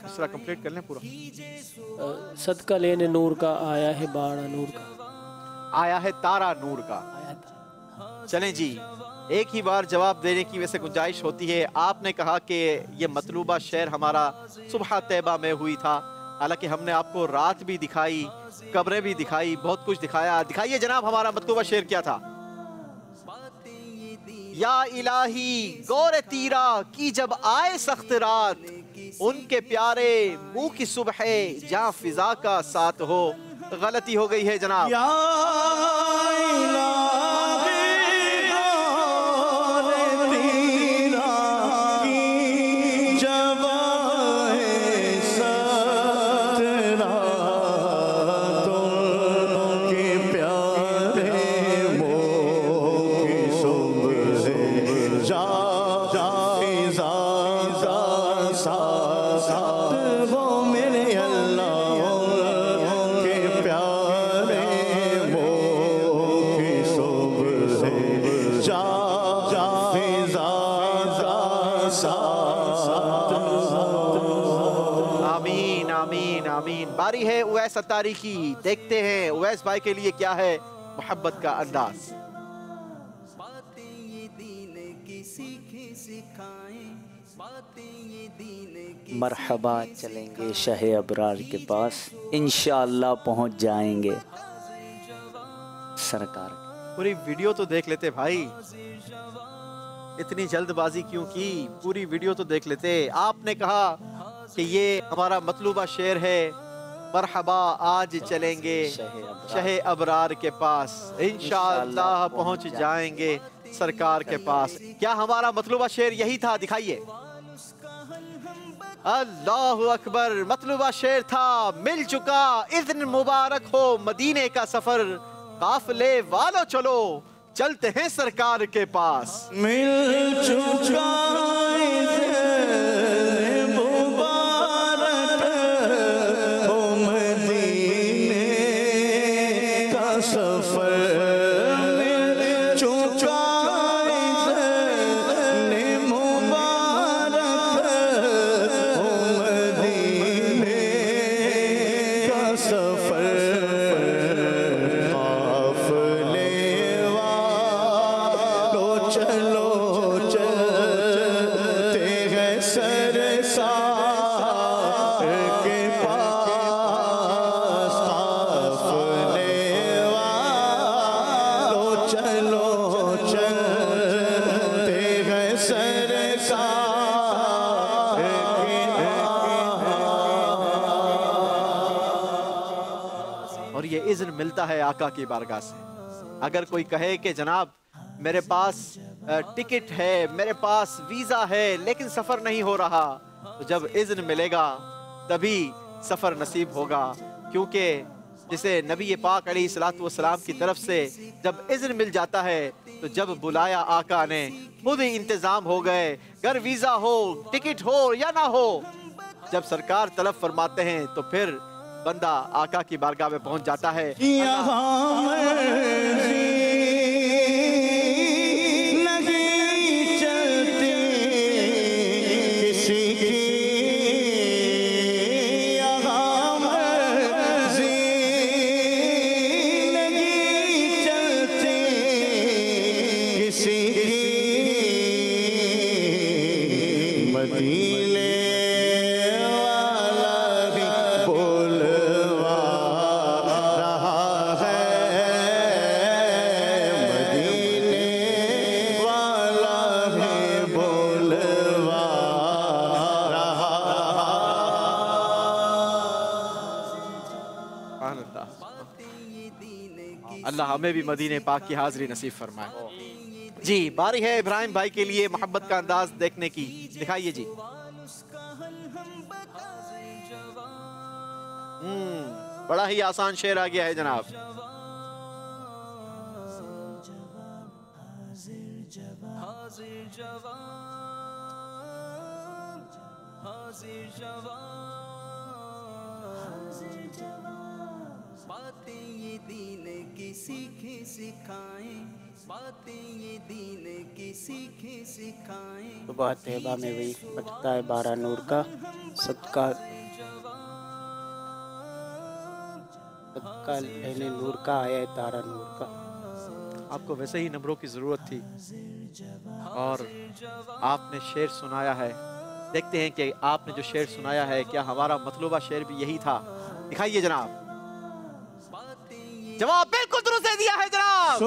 दूसरा कंप्लीट कर लें पूरा। सदका लेने नूर का आया है बारा नूर का, आया है तारा नूर का। चलें जी, एक ही बार जवाब देने की वैसे गुंजाइश होती है। आपने कहा कि ये मतलूबा शेर हमारा सुबह तैबा में हुई था, हालांकि हमने आपको रात भी दिखाई, कब्रें भी दिखाई, बहुत कुछ दिखाया। दिखाइए जनाब हमारा मतलूबा शेर क्या था। या इलाही गौर तीरा की जब आए सख्त रात, उनके प्यारे मुंह की सुबह जहाँ फिजा का साथ हो। गलती हो गई है जनाब। आमीन आमीन आमीन। बारी है उवैस अत्तारी की, देखते हैं उवैस भाई के लिए क्या है मोहब्बत का अंदाज। मरहबा चलेंगे शहे अबरार के पास, इंशाअल्लाह पहुंच जाएंगे सरकार। पूरी वीडियो तो देख लेते भाई, इतनी जल्दबाजी क्यों की? पूरी वीडियो तो देख लेते। आपने कहा कि ये हमारा मतलूबा शेर है, मरहबा आज चलेंगे शहे अबरार के पास, इंशाअल्लाह पहुंच जाएंगे सरकार के पास। क्या हमारा मतलूबा शेर यही था? दिखाइए। अल्लाहु अकबर, मतलूबा शेर था मिल चुका, इज़्न मुबारक हो मदीने का सफर, काफिले वालों चलो चलते हैं सरकार के पास। मिल चुका इज़्न मिलता है आका की बारगाह से। अगर कोई कहे कि जनाब मेरे पास टिकट है, मेरे पास वीज़ा है, लेकिन सफ़र नहीं हो रहा, तो जब इज़्न मिलेगा तभी सफ़र नसीब होगा। क्योंकि जिसे नबी पाक अलैहिस्सलातु वस्सलाम की तरफ से जब इज़्न मिल जाता है, तो जब बुलाया आका ने खुद ही इंतज़ाम हो गए। अगर वीज़ा हो, टिकट हो या ना हो, जब सरकार तलब फरमाते हैं तो फिर बंदा आका की बारगाह में पहुंच जाता है। नहीं चलती किसी की यहाँ मर्ज़ी, नहीं चलती किसी की मदीने अल्लाह हमें भी मदीने पाक की हाज़िरी नसीब फरमाए। जी, बारी है इब्राहिम भाई के लिए मोहब्बत का अंदाज देखने की। दिखाइए जी। बड़ा ही आसान शेर आ गया है जनाब। बातें ये दीन की सीखे सिखाएं, बातें ये दीन की सीखे सिखाएं। सुबह तैयबा में वही बटता है 12 नूर का सदका लेने नूर का आया है तारा नूर का। आपको वैसे ही नंबरों की जरूरत थी और आपने शेर सुनाया है। देखते हैं कि आपने जो शेर सुनाया है क्या हमारा मतलूबा शेर भी यही था। दिखाइए जनाब। जवाब बिल्कुल दुरुस्त दे दिया है जनाब।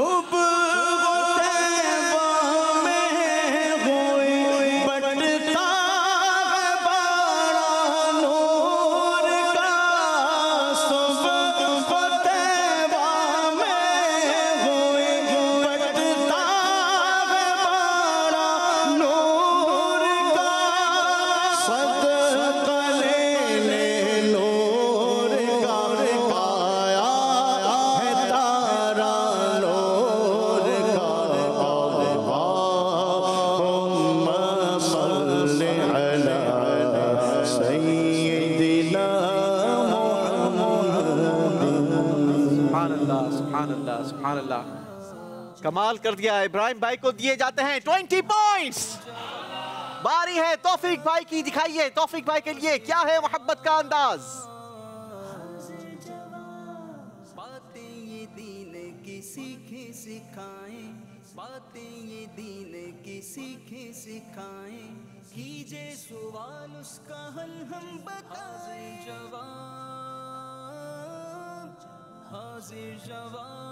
सुभान अल्लाह, कमाल कर दिया। इब्राहिम भाई को दिए जाते हैं 20 पॉइंट्स। बारी है तौफीक भाई की। दिखाइए तौफीक भाई के लिए क्या है मोहब्बत का अंदाज। बातें ये दीन की सीखे सिखाएं, बातें ये दीन की सीखे सिखाएं। कीजिए सवाल उसका हल हम बताएं, जवाब हाजिर जवाब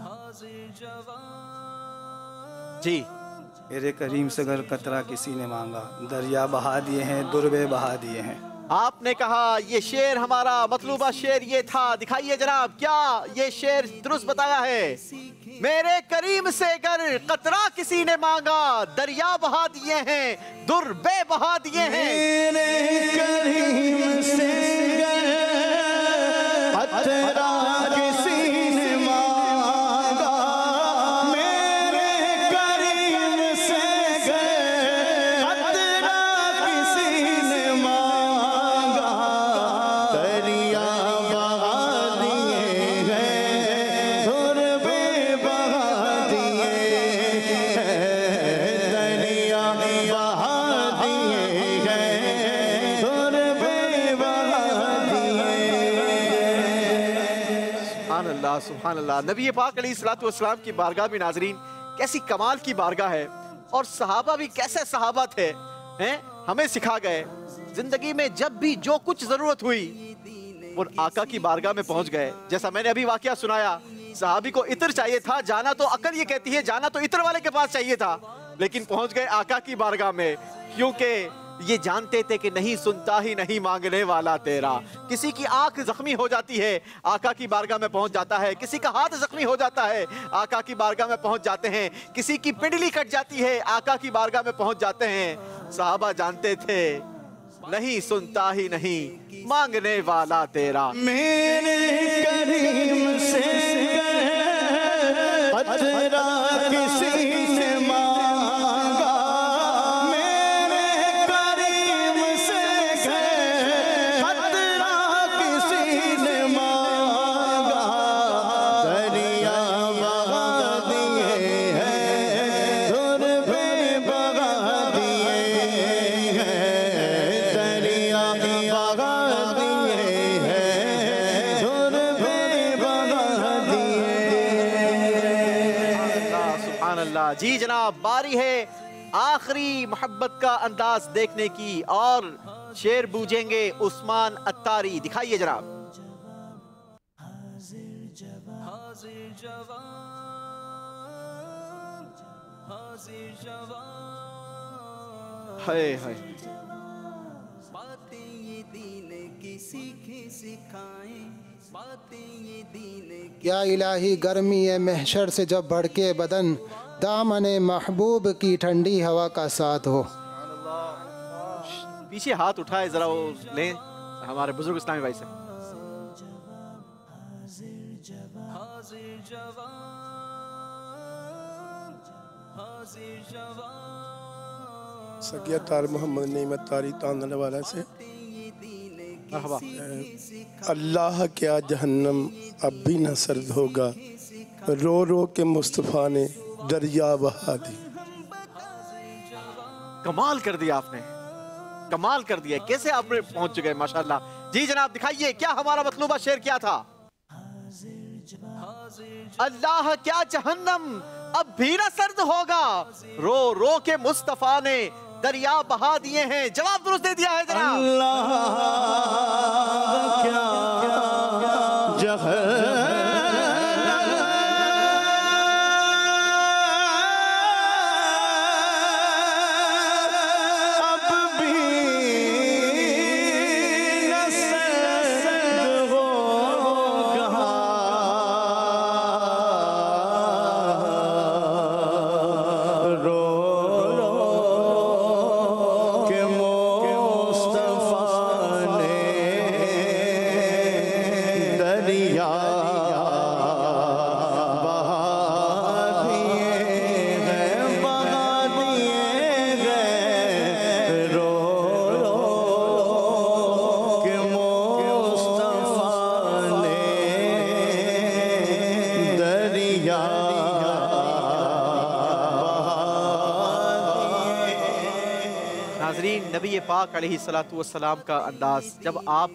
हाजिर जवाब। जी, मेरे करीम से अगर कतरा किसी ने मांगा, दरिया बहा दिए हैं, दुर्बे बहा दिए हैं। आपने कहा ये शेर हमारा मतलूबा शेर ये था। दिखाइए जनाब, क्या ये शेर दुरुस्त बताया है। मेरे करीम से अगर कतरा किसी ने मांगा, दरिया बहा दिए हैं, दुर्बे बहा दिए हैं। मेरे करीम से कतरा किसी ने मांगा, मेरे करीम से कतरा किसी ने मांगा, दरिया बहा दिए हैं, दुर्बे बहा दिए हैं, दरिया बहा दिए हैं, दुर्बे बहा दिए। सुभान अल्लाह, सुभान अल्लाह। नबी पाक अलैहिस्सलातु वस्सलाम की बारगाह में नाजरीन कैसी कमाल की बारगाह है, और सहाबा भी कैसे सहाबा थे हैं। हमें सिखा गए जिंदगी में जब भी जो कुछ जरूरत हुई वो आका की बारगाह में पहुंच गए। जैसा मैंने अभी वाकया सुनाया, सहाबी को इत्र चाहिए था, जाना तो अकल ये कहती है जाना तो इत्र वाले के पास चाहिए था, लेकिन पहुंच गए आका की बारगाह में, क्योंकि ये जानते थे कि नहीं सुनता ही नहीं मांगने वाला तेरा। किसी की आंख जख्मी हो जाती है, आका की बारगाह में पहुंच जाता है। किसी का हाथ जख्मी हो जाता है, आका की बारगाह में पहुंच जाते हैं। किसी की पिंडली कट जाती है, आका की बारगाह में पहुंच जाते हैं। सहाबा जानते थे नहीं सुनता ही नहीं मांगने वाला तेरा। मेरे करीम से कतरा किसी ने मांगा, मेरे करीम से कतरा किसी ने मांगा, दरिया बहा दिए हैं, दुर्बे बहा दिए हैं, दरिया बहा दिए हैं, दुर्बे बहा दिए। सुभान अल्लाह। जी जनाब, बारी है आखिरी मोहब्बत का अंदाज देखने की, और शेर बूझेंगे उस्मान अत्तारी। दिखाइए जनाब। हाय हाय, या इलाही गर्मी महशर से जब भड़के बदन, दामने महबूब की ठंडी हवा का साथ हो। पीछे हाथ उठाए जरा वो लें हमारे बुजुर्ग इस्लामी भाई से। सगिया तार मोहम्मद नेमत तारी तांदने वाला से अल्लाह क्या जहन्नम अब भी न सर्द होगा, रो रो के मुस्तफ़ा ने दरिया बहा दी। कमाल कर दिया आपने, कमाल कर दिया। कैसे आपने पहुंच चुके हैं माशाल्लाह। जी जनाब दिखाइए क्या हमारा मतलूबा शेर क्या था। अल्लाह क्या जहन्नम अब भी न सर्द होगा, रो रो के मुस्तफा ने दरिया बहा दिए हैं। जवाब दुरुस्त दे दिया है जनाब। अल्लाह क्या नबी पाक अलैहिस्सलातु वस्सलाम का अंदाज जब आप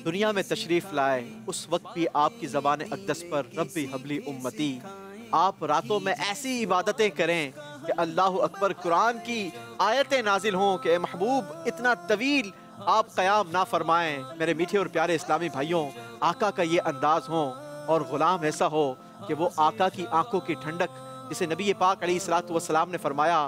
दुनिया में तशरीफ़ लाए उस वक्त भी आपकी ज़बान अक़दस पर रब्बी हबली उम्मती, आप रातों में ऐसी इबादतें करें कि अल्लाहु अकबर कुरान की आयतें नाजिल हों कि महबूब इतना तवील आप क़याम ना फरमाएं। मेरे मीठे और प्यारे इस्लामी भाइयों, आका का ये अंदाज़ हो और ग़ुलाम ऐसा हो कि वो आका की आंखों की ठंडक, जिसे नबी पाक अलैहिस्सलातु वस्सलाम ने फरमाया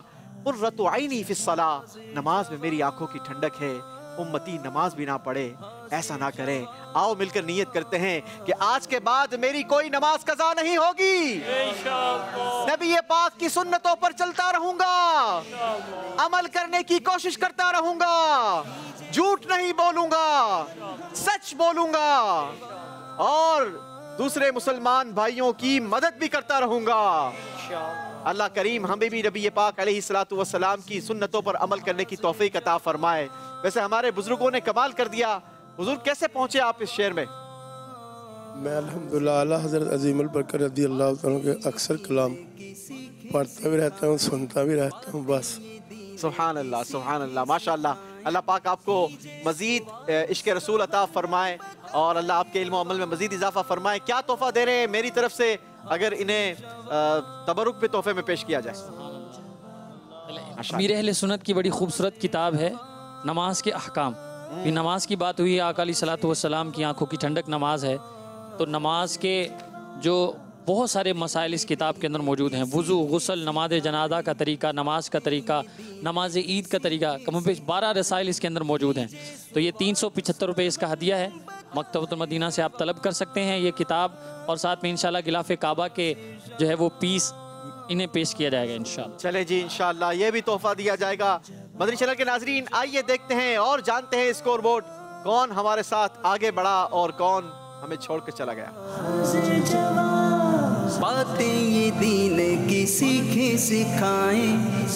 कुर्रतु ऐनी फिस्सलाह, नमाज में मेरी आंखों की ठंडक है। उम्मती नमाज भी ना पढ़े, ऐसा ना करें। आओ मिलकर नियत करते हैं कि आज के बाद मेरी कोई नमाज कज़ा नहीं होगी। नबी पाक की सुन्नतों पर चलता रहूंगा, अमल करने की कोशिश करता रहूंगा, झूठ नहीं बोलूंगा, सच बोलूंगा और दूसरे मुसलमान भाइयों की मदद भी करता रहूंगा। अल्लाह करीम हमें भी नबी पाक अलैहिस्सलातु वस्सलाम की सुन्नतों पर अमल करने की तौफीक अता फरमाए। वैसे हमारे बुजुर्गों ने कमाल कर दिया। हुजूर कैसे पहुंचे आप इस शेर में? मैं अल्हम्दुलिल्लाह आला हज़रत अज़ीमुल बरकत रज़ियल्लाहु तआला के अक्सर कलाम पढ़ता भी रहता हूँ, सुनता भी रहता हूँ। बस सुभान अल्लाह, सुभान अल्लाह, माशाअल्लाह। अल्लाह पाक आपको मजीद इश्क़ रसूल अता फरमाए और अल्लाह आपके इल्म अमल में मजीद इजाफा फरमाए। क्या तोहफा दे रहे हैं मेरी तरफ से, अगर इन्हें तबरुक पे तोहफे में पेश किया जाए? अमीर अहले सुन्नत की बड़ी खूबसूरत किताब है नमाज के अहकाम। भी नमाज की बात हुई, आका अलैहिस्सलातु वस्सलाम की आंखों की ठंडक नमाज है, तो नमाज के जो बहुत सारे मसाइल इस किताब के अंदर मौजूद हैं। वुज़ू, गुस्ल, नमाज जनाजा का तरीका, नमाज का तरीका, नमाज ईद का तरीका, कमोबेश 12 रसाइल इसके अंदर मौजूद हैं। तो ये 375 रुपये इसका हदिया है। मकतबतुल मदीना से आप तलब कर सकते हैं ये किताब, और साथ में इंशाल्लाह गिलाफ काबा के जो है वो पीस इन्हें पेश किया जाएगा इंशाल्लाह। चले जी, इंशाल्लाह ये भी तोहफा दिया जाएगा। मदनी चैनल के नाजरीन, आइए देखते हैं और जानते हैं स्कोर बोर्ड, कौन हमारे साथ आगे बढ़ा और कौन हमें छोड़कर चला गया। बातें ये दीन की सीखें सिखाएं,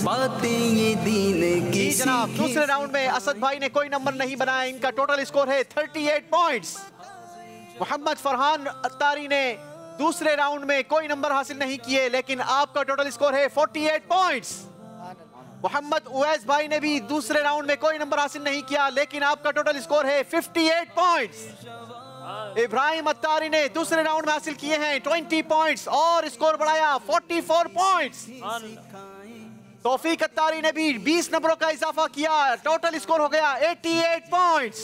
बातें ये दीन की। जनाब दूसरे राउंड में असद भाई ने कोई नंबर नहीं बनाया, इनका टोटल स्कोर है 38 पॉइंट्स। मोहम्मद फरहान अत्तारी ने दूसरे राउंड में कोई नंबर हासिल नहीं किए, लेकिन आपका टोटल स्कोर है 48 पॉइंट्स। मोहम्मद उवैस भाई ने भी दूसरे राउंड में कोई नंबर हासिल नहीं किया, लेकिन आपका टोटल स्कोर है 58 पॉइंट्स। इब्राहिम अत्तारी ने दूसरे राउंड में हासिल किए हैं 20 पॉइंट्स और स्कोर बढ़ाया 44 पॉइंट्स। तौफीक अत्तारी ने भी 20 नंबरों का इजाफा किया, टोटल स्कोर हो गया 88 पॉइंट्स।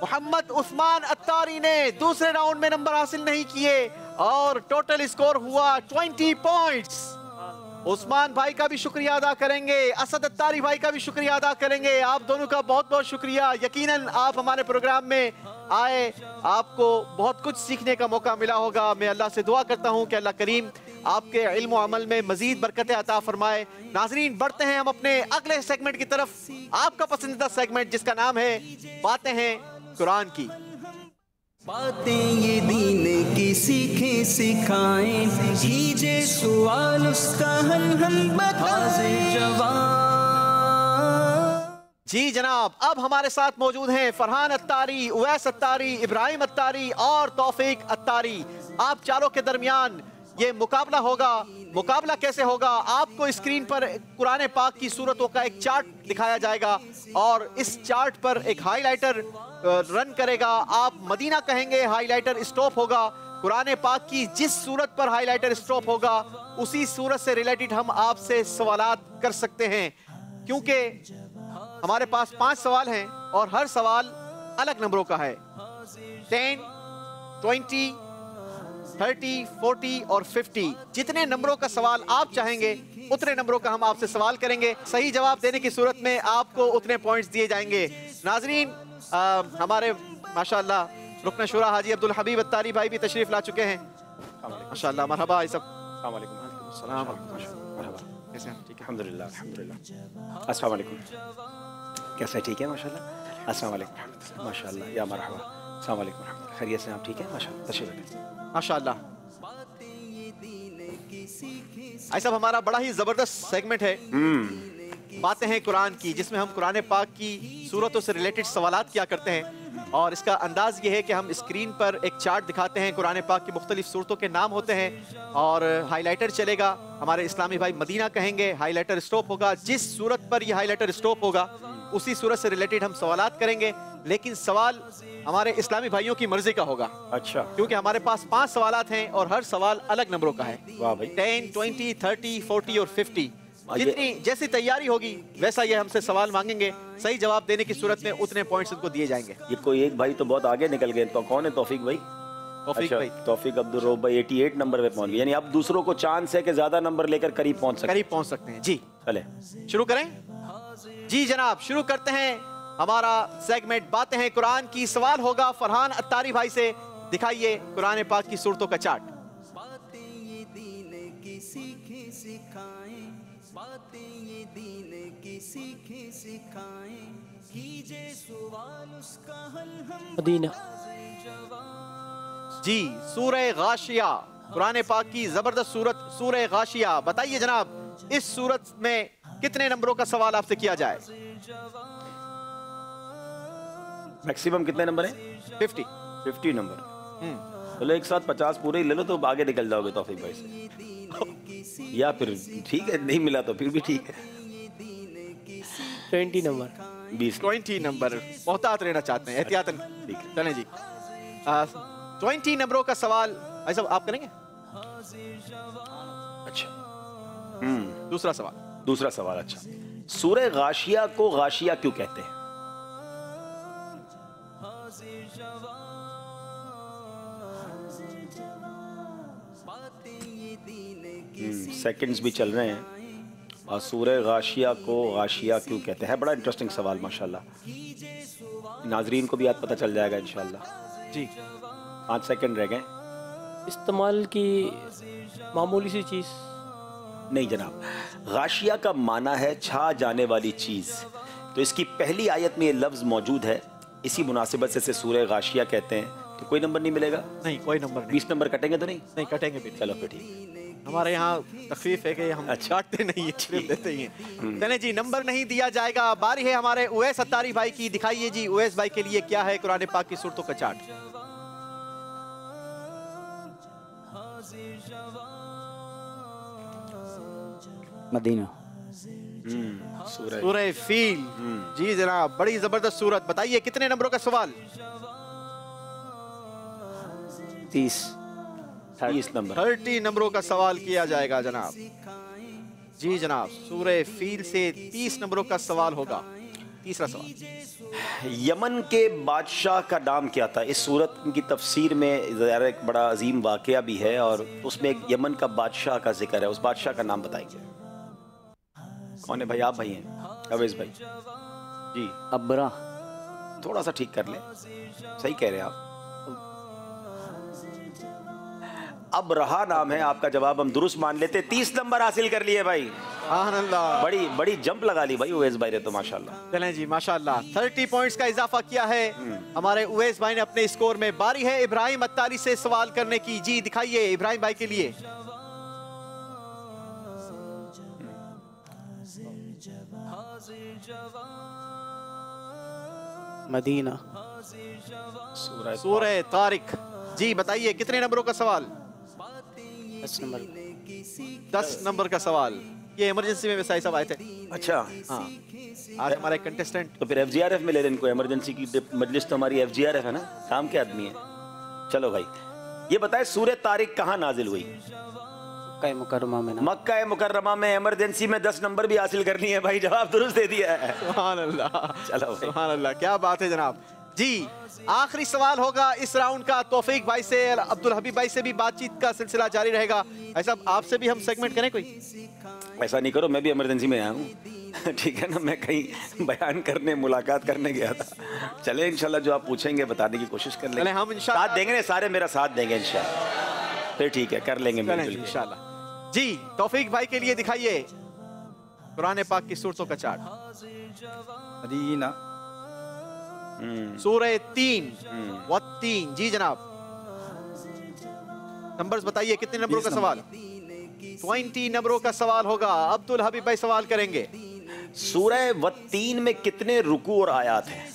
मोहम्मद उस्मान अत्तारी ने दूसरे राउंड में नंबर हासिल नहीं किए और टोटल स्कोर हुआ 20 पॉइंट्स। उस्मान भाई का भी शुक्रिया अदा करेंगे, असद अत्तारी भाई का भी शुक्रिया अदा करेंगे। आप दोनों का बहुत बहुत शुक्रिया। यकीनन आप हमारे प्रोग्राम में आए, आपको बहुत कुछ सीखने का मौका मिला होगा। मैं अल्लाह से दुआ करता हूँ कि अल्लाह करीम आपके इल्म और अमल में मजीद बरकतें अता फरमाए। नाजरीन, बढ़ते हैं हम अपने अगले सेगमेंट की तरफ, आपका पसंदीदा सेगमेंट जिसका नाम है बातें हैं कुरान की। बातें ये दीन की सीखें सिखाएं, कीजिए सवाल उसका हल हम बताएं जवाब। जी जनाब, अब हमारे साथ मौजूद हैं फरहान अत्तारी, उवैस अत्तारी, इब्राहिम अत्तारी और तौफीक अत्तारी। आप चारों के दरमियान ये मुकाबला होगा। मुकाबला कैसे होगा? आपको स्क्रीन पर कुरान पाक की सूरतों का एक चार्ट दिखाया जाएगा और इस चार्ट पर एक हाईलाइटर रन करेगा। आप मदीना कहेंगे, हाईलाइटर स्टॉप होगा। कुरान पाक की जिस सूरत पर हाईलाइटर स्टॉप होगा उसी सूरत से रिलेटेड हम आपसे सवालात कर सकते हैं, क्योंकि हमारे पास 5 सवाल हैं और हर सवाल अलग नंबरों का है। 10, 20, 30, 40 और 50, जितने नंबरों का सवाल आप चाहेंगे उतने नंबरों का हम आपसे सवाल करेंगे। सही जवाब देने की सूरत में आपको उतने पॉइंट्स दिए जाएंगे। नाजरीन, हमारे माशाअल्लाह रुकन शुरा हाजी अब्दुल हबीब अत्तारी भाई भी तशरीफ ला चुके हैं। माशाअल्लाह, मरहबा। सब कैसे हैं? ठीक है, अल्हम्दुलिल्लाह अल्हम्दुलिल्लाह। अस्सलाम वालेकुम। कैसे ठीक है? माशाअल्लाह। अस्सलाम वालेकुम। माशाअल्लाह, या मरहबा। अस्सलाम वालेकुम। खैरियत से आप ठीक है? माशाअल्लाह, तशरीफ रखें। माशाअल्लाह। ऐसा हमारा बड़ा ही जबरदस्त सेगमेंट है बातें हैं कुरान की, जिसमें हम कुरान पाक की सूरतों से रिलेटेड सवालात किया करते हैं। और इसका अंदाज ये है कि हम स्क्रीन पर एक चार्ट दिखाते हैं, कुरान पाक की मुख्तलिफ सूरतों के नाम होते हैं और हाईलाइटर चलेगा। हमारे इस्लामी भाई मदीना कहेंगे, हाईलाइटर स्टॉप होगा। जिस सूरत पर यह हाईलाइटर स्टॉप होगा उसी सूरत से रिलेटेड हम सवालात करेंगे, लेकिन सवाल हमारे इस्लामी भाइयों की मर्जी का होगा। अच्छा, क्योंकि हमारे पास 5 सवालात हैं और हर सवाल अलग नंबरों का है। वाह भाई। 10, 20, 30, 40 और 50। जितनी जैसी तैयारी होगी वैसा ये हमसे सवाल मांगेंगे। सही जवाब देने की सूरत में उतने पॉइंट्स उनको दिए जाएंगे। ये कोई एक भाई तो बहुत आगे निकल गए, तो कौन है? तौफीक भाई। तौफीक भाई। तौफीक अब्दुल रऊफ भाई 88 नंबर पे पहुंच गए, यानी अब दूसरों को चांस है कि ज्यादा नंबर लेकर करीब पहुंच सकते हैं। जी चले शुरू करें। जी जनाब, शुरू करते हैं हमारा सेगमेंट बातें हैं कुरान की। सवाल होगा फरहान अत्तारी भाई से। दिखाइए कुरान पाक की सूरतों का चार्ट। मदीना। जी, सूरह गाशिया, कुरान पाक की जबरदस्त सूरत सूरह गाशिया। बताइए जनाब, इस सूरत में कितने नंबरों का सवाल आपसे किया जाए? मैक्सिमम कितने नंबर है? 50 नंबर। चलो एक साथ 50 पूरे ही ले लो तो आगे निकल जाओगे तौफीक भाई से। या फिर ठीक है, नहीं मिला तो फिर भी ठीक है। 20 नंबर। 20 नंबर मोहतात रहना चाहते हैं, एहतियातन। ठीक है, चलें जी। 20 नंबरों का सवाल ऐसा आप करेंगे? अच्छा, दूसरा सवाल। अच्छा, सूरह गाशिया को गाशिया क्यों कहते हैं? सेकंड्स भी चल रहे हैं। और सूरह गाशिया को गाशिया क्यों कहते हैं? बड़ा इंटरेस्टिंग सवाल माशाल्लाह। नाजरीन को भी आज पता चल जाएगा इंशाल्लाह। जी, 5 सेकंड रह गए। इस्तेमाल की मामूली सी चीज़ नहीं जनाब, गाशिया का माना है छा जाने वाली चीज़। तो इसकी पहली आयत में ये लफ्ज़ मौजूद है, इसी मुनासिबत से इसे सूरह गाशिया कहते हैं। तो कोई नंबर नहीं मिलेगा? नहीं, कोई नंबर नहीं। 20 नंबर कटेंगे तो नहीं? नहीं कटेंगे भी। चलो फिर ठीक। हमारे यहाँ तखफीफ है कि हम काटते नहीं है, सिर्फ देते ही हैं। चलें जी, नंबर नहीं दिया जाएगा। बारी है हमारे उवैस अत्तारी भाई की। दिखाइए जी उवैस भाई के लिए क्या है कुरान पाक की सूरतों का चार्ट। मदीना। सूरह फील। जी जनाब, बड़ी जबरदस्त सूरत। बताइए कितने नंबरों का सवाल? 30 नंबर। 30 नंबरों का सवाल किया जाएगा जनाब। जी जनाब, सूरह फील से 30 नंबरों का सवाल होगा। तीसरा सवाल, यमन के बादशाह का नाम क्या था? इस सूरत की तफसीर में ज़रा एक बड़ा अजीम वाक़या भी है और उसमें एक यमन का बादशाह का जिक्र है। उस बादशाह का नाम बताएंगे। कौन है भाई? आप भाई हैं अवैस भाई जी? अबरा। थोड़ा सा ठीक कर ले, सही कह रहे हैं आप। अब रहा नाम है आपका, जवाब हम दुरुस्त मान लेते। 30 नंबर हासिल कर लिए भाई। बड़ी बड़ी जंप लगा ली भाई उवैस भाई ने तो माशाल्लाह। चलें जी माशाल्लाह, 30 पॉइंट्स का इजाफा किया है हमारे उवैस भाई ने अपने स्कोर में। बारी है इब्राहिम अत्तारी से सवाल करने की। जी दिखाइए इब्राहिम भाई के लिए। मदीना। सूरह तारिक। जी बताइए कितने नंबरों का सवाल? 10 नंबर। 10 नंबर का सवाल। ये इमरजेंसी में वैसा सब आए थे। अच्छा हाँ, आज हमारे कंटेस्टेंट तो फिर FGRF में ले लें इनको। इमरजेंसी की मजलिस तो हमारी FGRF है ना, काम के आदमी है। चलो भाई ये बताए सूरह तारिक कहाँ नाजिल हुई? मक्का मुकर्रमा में। मक्का मुकर्रमा में। इमरजेंसी में 10 नंबर भी हासिल करनी है भाई, जवाब दुरुस्त दे दिया है। सुभान अल्लाह। चलो भाई, सुभान अल्लाह, क्या बात है जनाब। जी आखिरी सवाल होगा इस राउंड का। तौफीक भाई से, अब्दुल हबीब भाई से भी बातचीत का सिलसिला जारी रहेगा। ऐसा आपसे भी हम सेगमेंट करें कोई? ऐसा नहीं करो, मैं भी इमरजेंसी में आया हूँ ठीक है ना, मैं कहीं बयान करने मुलाकात करने गया था। चले इंशाल्लाह जो आप पूछेंगे बताने की कोशिश कर लेंगे। हम इंशाल्लाह साथ देंगे, सारे मेरा साथ देंगे इंशाल्लाह। फिर ठीक है, कर लेंगे मिलजुल के इंशाल्लाह। जी तौफीक भाई के लिए दिखाइए कुरान पाक की सूरतों का चार्ट। मदीना। सूरह 3 व 3। जी जनाब नंबर्स बताइए कितने नंबरों का सवाल? 20 नंबरों का सवाल होगा। अब्दुल हबीब भाई सवाल करेंगे। सूरह व-3 में कितने रुकू और आयात हैं?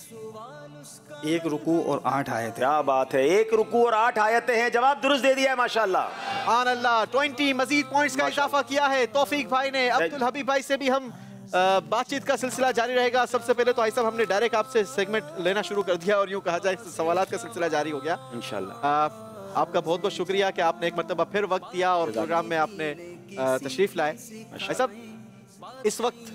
1 रुकू और 8 आयत। क्या बात है, 1 रुकू और 8 आयतें हैं। जवाब दुरुस्त दे दिया है माशाल्लाह। सुभान अल्लाह। 20 मजीद पॉइंट्स का इजाफा किया है तौफीक भाई ने। अब्दुल हबीब भाई से भी हम बातचीत का सिलसिला जारी रहेगा। सबसे पहले तो साहब हमने डायरेक्ट आपसे सेगमेंट लेना शुरू कर दिया और यूं कहा जाए सवालात का सिलसिला जारी हो गया इंशाल्लाह। आपका बहुत बहुत शुक्रिया कि आपने एक मरतबा फिर वक्त दिया और प्रोग्राम में आपने तशरीफ लाए। साहब इस वक्त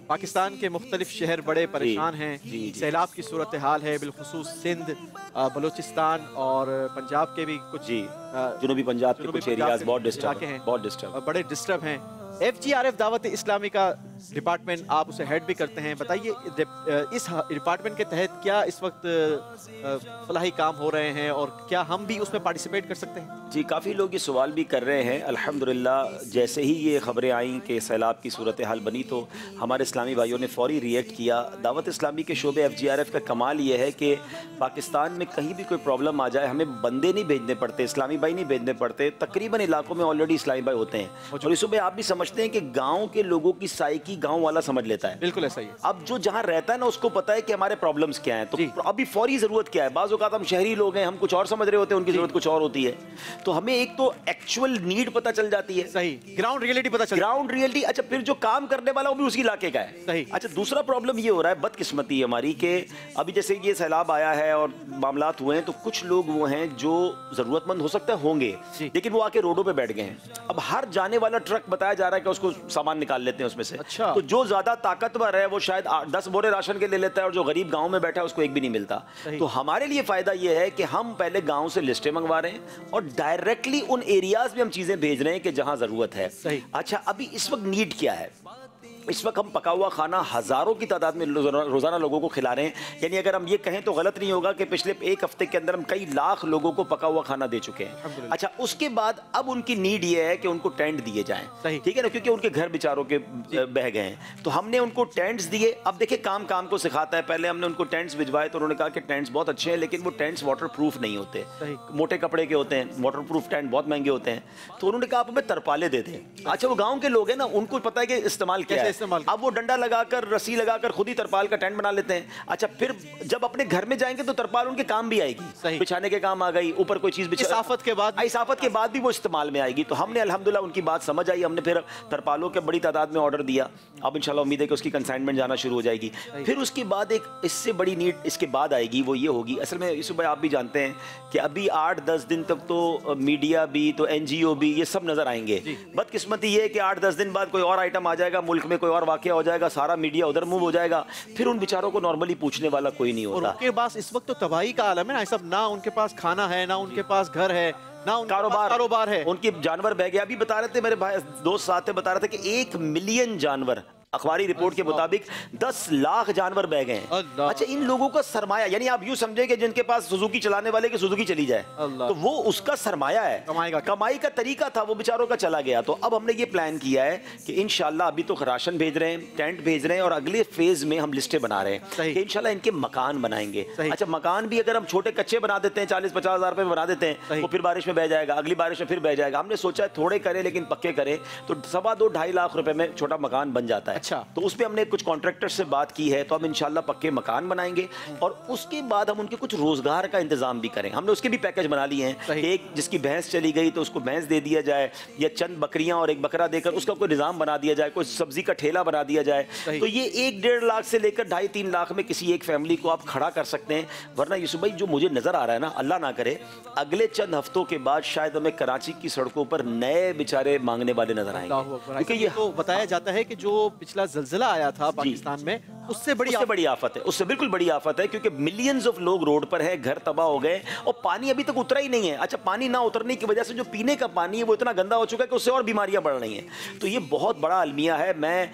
पाकिस्तान के मुख्तलिफ शहर बड़े परेशान हैं। सैलाब की सूरत हाल है, बिलखुसूस सिंध, बलूचिस्तान और पंजाब के भी कुछ जुनूबी पंजाब के कुछ एरियाज बहुत डिस्टर्ब बड़े डिस्टर्ब हैं। FGRF दावत इस्लामी का डिपार्टमेंट, आप उसे हेड भी करते हैं। बताइए इस डिपार्टमेंट के तहत क्या इस वक्त फलाही काम हो रहे हैं और क्या हम भी उसमें पार्टिसिपेट कर सकते हैं? जी काफ़ी लोग ये सवाल भी कर रहे हैं। अल्हम्दुलिल्लाह जैसे ही ये खबरें आईं कि सैलाब की सूरत हाल बनी तो हमारे इस्लामी भाइयों ने फ़ौरी रिएक्ट किया। दावत इस्लामी के शोबे FGRF का कमाल ये है कि पाकिस्तान में कहीं भी कोई प्रॉब्लम आ जाए हमें बंदे नहीं भेजने पड़ते, इस्लामी भाई नहीं भेजने पड़ते। तकरीबन इलाकों में ऑलरेडी इस्लामी भाई होते हैं और इस सुबह आप भी समझते हैं कि गाँव के लोगों की साइकी गाँव वाला समझ लेता है। बिल्कुल ऐसा ही है। अब जो जहाँ रहता है ना उसको पता है कि हमारे प्रॉब्लम्स क्या हैं, तो अभी फौरी ज़रूरत क्या है। बाज़ औक़ात हम शहरी लोग हैं, हम कुछ और समझ रहे होते हैं, उनकी ज़रूरत कुछ और होती है। तो हमें एक तो एक्चुअल नीड पता चल जाती है, सही ग्राउंड रियलिटी पता चल, ग्राउंड रियलिटी। अच्छा फिर जो काम करने वाला वो भी उसी इलाके का है, सही। अच्छा दूसरा प्रॉब्लम ये हो रहा है, बदकिस्मती है हमारी कि अभी जैसे ये सैलाब आया है और मामलात हुए हैं तो कुछ लोग वो हैं जो ज़रूरतमंद हो सकता है होंगे लेकिन वो आके रोडों पे बैठ गए हैं। अब हर जाने वाला ट्रक बताया जा रहा है कि उसको सामान निकाल लेते हैं उसमें से। अच्छा। तो जो ज्यादा ताकतवर है वो शायद 10 बोरे राशन के ले लेता है और जो गरीब गांव में बैठा है उसको एक भी नहीं मिलता। तो हमारे लिए फायदा ये है कि हम पहले गांव से लिस्टें मंगवा रहे हैं और डायरेक्टली उन एरियाज में हम चीजें भेज रहे हैं कि जहां जरूरत है। अच्छा अभी इस वक्त नीड क्या है? इस वक्त हम पका हुआ खाना हज़ारों की तादाद में रोज़ाना लोगों को खिला रहे हैं। यानी अगर हम ये कहें तो गलत नहीं होगा कि पिछले एक हफ्ते के अंदर हम कई लाख लोगों को पका हुआ खाना दे चुके हैं। अच्छा उसके बाद अब उनकी नीड ये है कि उनको टेंट दिए जाएं, ठीक है ना, क्योंकि उनके घर बेचारों के बह गए हैं। तो हमने उनको टेंट्स दिए। अब देखिए काम काम को सिखाता है। पहले हमने उनको टेंट्स भिजवाए तो उन्होंने कहा कि टेंट्स बहुत अच्छे हैं लेकिन वो टेंट्स वाटर प्रूफ नहीं होते, मोटे कपड़े के होते हैं, वाटर प्रूफ टेंट बहुत महंगे होते हैं। तो उन्होंने कहा आप हमें तरपाले दे दें। अच्छा वो गाँव के लोग हैं ना, उनको पता है कि इस्तेमाल क्या है। अब वो डंडा लगाकर रस्सी लगाकर खुद ही तरपाल का टेंट बना लेते हैं। अच्छा फिर जब अपने घर में जाएंगे तो तरपाल उनके काम भी आएगी, बिछाने के काम आ गई, ऊपर कोई चीज इसाफत के बाद भी वो इस्तेमाल में आएगी। तो हमने अल्हम्दुलिल्लाह उनकी बात समझ आई, हमने फिर तरपालों के बड़ी तादाद में ऑर्डर दिया। अब इंशाल्लाह उम्मीद है कि उसकी कंसाइनमेंट जाना शुरू हो जाएगी। फिर उसके बाद एक इससे बड़ी नीड इसके बाद आएगी, वो ये होगी। असल में इस सुबह आप भी जानते हैं कि अभी 8-10 दिन तक तो मीडिया भी तो NGO भी ये सब नजर आएंगे। बदकिस्मती ये है कि 8-10 दिन बाद कोई और आइटम आ जाएगा, मुल्क में कोई और वाकया हो जाएगा, सारा मीडिया उधर मूव हो जाएगा, फिर उन बेचारों को नॉर्मली पूछने वाला कोई नहीं होता। उनके पास इस वक्त तो तबाही का आलम है ना, सब ना उनके पास खाना है, ना उनके पास घर है, ना कारोबार है, उनके जानवर बह गए। अभी बता रहे थे मेरे भाई दोस्त साथ थे, बता रहे थे कि 1 मिलियन जानवर अखबारी रिपोर्ट के मुताबिक 10 लाख जानवर बह गए हैं। अच्छा, इन लोगों का सरमाया, यानी आप यूं समझे कि जिनके पास सुजुकी चलाने वाले की सुजुकी चली जाए तो वो उसका सरमाया है, कमाई का तरीका था, वो बेचारों का चला गया। तो अब हमने ये प्लान किया है कि इंशाल्लाह अभी तो राशन भेज रहे हैं, टेंट भेज रहे हैं, और अगले फेज में हम लिस्टें बना रहे हैं कि इंशाल्लाह इनके मकान बनाएंगे। अच्छा, मकान भी अगर हम छोटे कच्चे बना देते हैं 40-50 हज़ार रुपए में बना देते हैं, वो फिर बारिश में बह जाएगा, अगली बारिश में फिर बह जाएगा। हमने सोचा है थोड़े करें लेकिन पक्के करें, तो 2.25-2.5 लाख रुपए में छोटा मकान बन जाता है। अच्छा, तो उस पर हमने कुछ कॉन्ट्रैक्टर से बात की है, तो हम इंशाल्लाह पक्के मकान बनाएंगे और उसके बाद हम उनके कुछ रोजगार का इंतजाम भी करें। हमने उसके भी पैकेज बना लिए हैं। एक जिसकी भैंस चली गई तो उसको भैंस दे दिया जाए, या चंद बकरियां और एक बकरा देकर उसका कोई निजाम बना दिया जाए, कोई सब्जी का ठेला बना दिया जाए। तो ये 1-1.5 लाख से लेकर 2.5-3 लाख में किसी एक फैमिली को आप खड़ा कर सकते हैं। वरना यूसुफ भाई, जो मुझे नजर आ रहा है ना, अल्लाह ना करे अगले चंद हफ्तों के बाद शायद हमें कराची की सड़कों पर नए बेचारे मांगने वाले नजर आएंगे। क्योंकि ये तो बताया जाता है कि जो पिछला ज़लज़ला आया था पाकिस्तान में, उससे बड़ी आफत है, उससे बिल्कुल बड़ी आफत है, क्योंकि मिलियंस ऑफ लोग रोड पर हैं, घर तबाह हो गए और पानी अभी तक उतरा ही नहीं है। अच्छा, पानी ना उतरने की वजह से जो पीने का पानी है वो इतना गंदा हो चुका है कि उससे और बीमारियां बढ़ रही हैं। तो ये बहुत बड़ा अलमिया है। मैं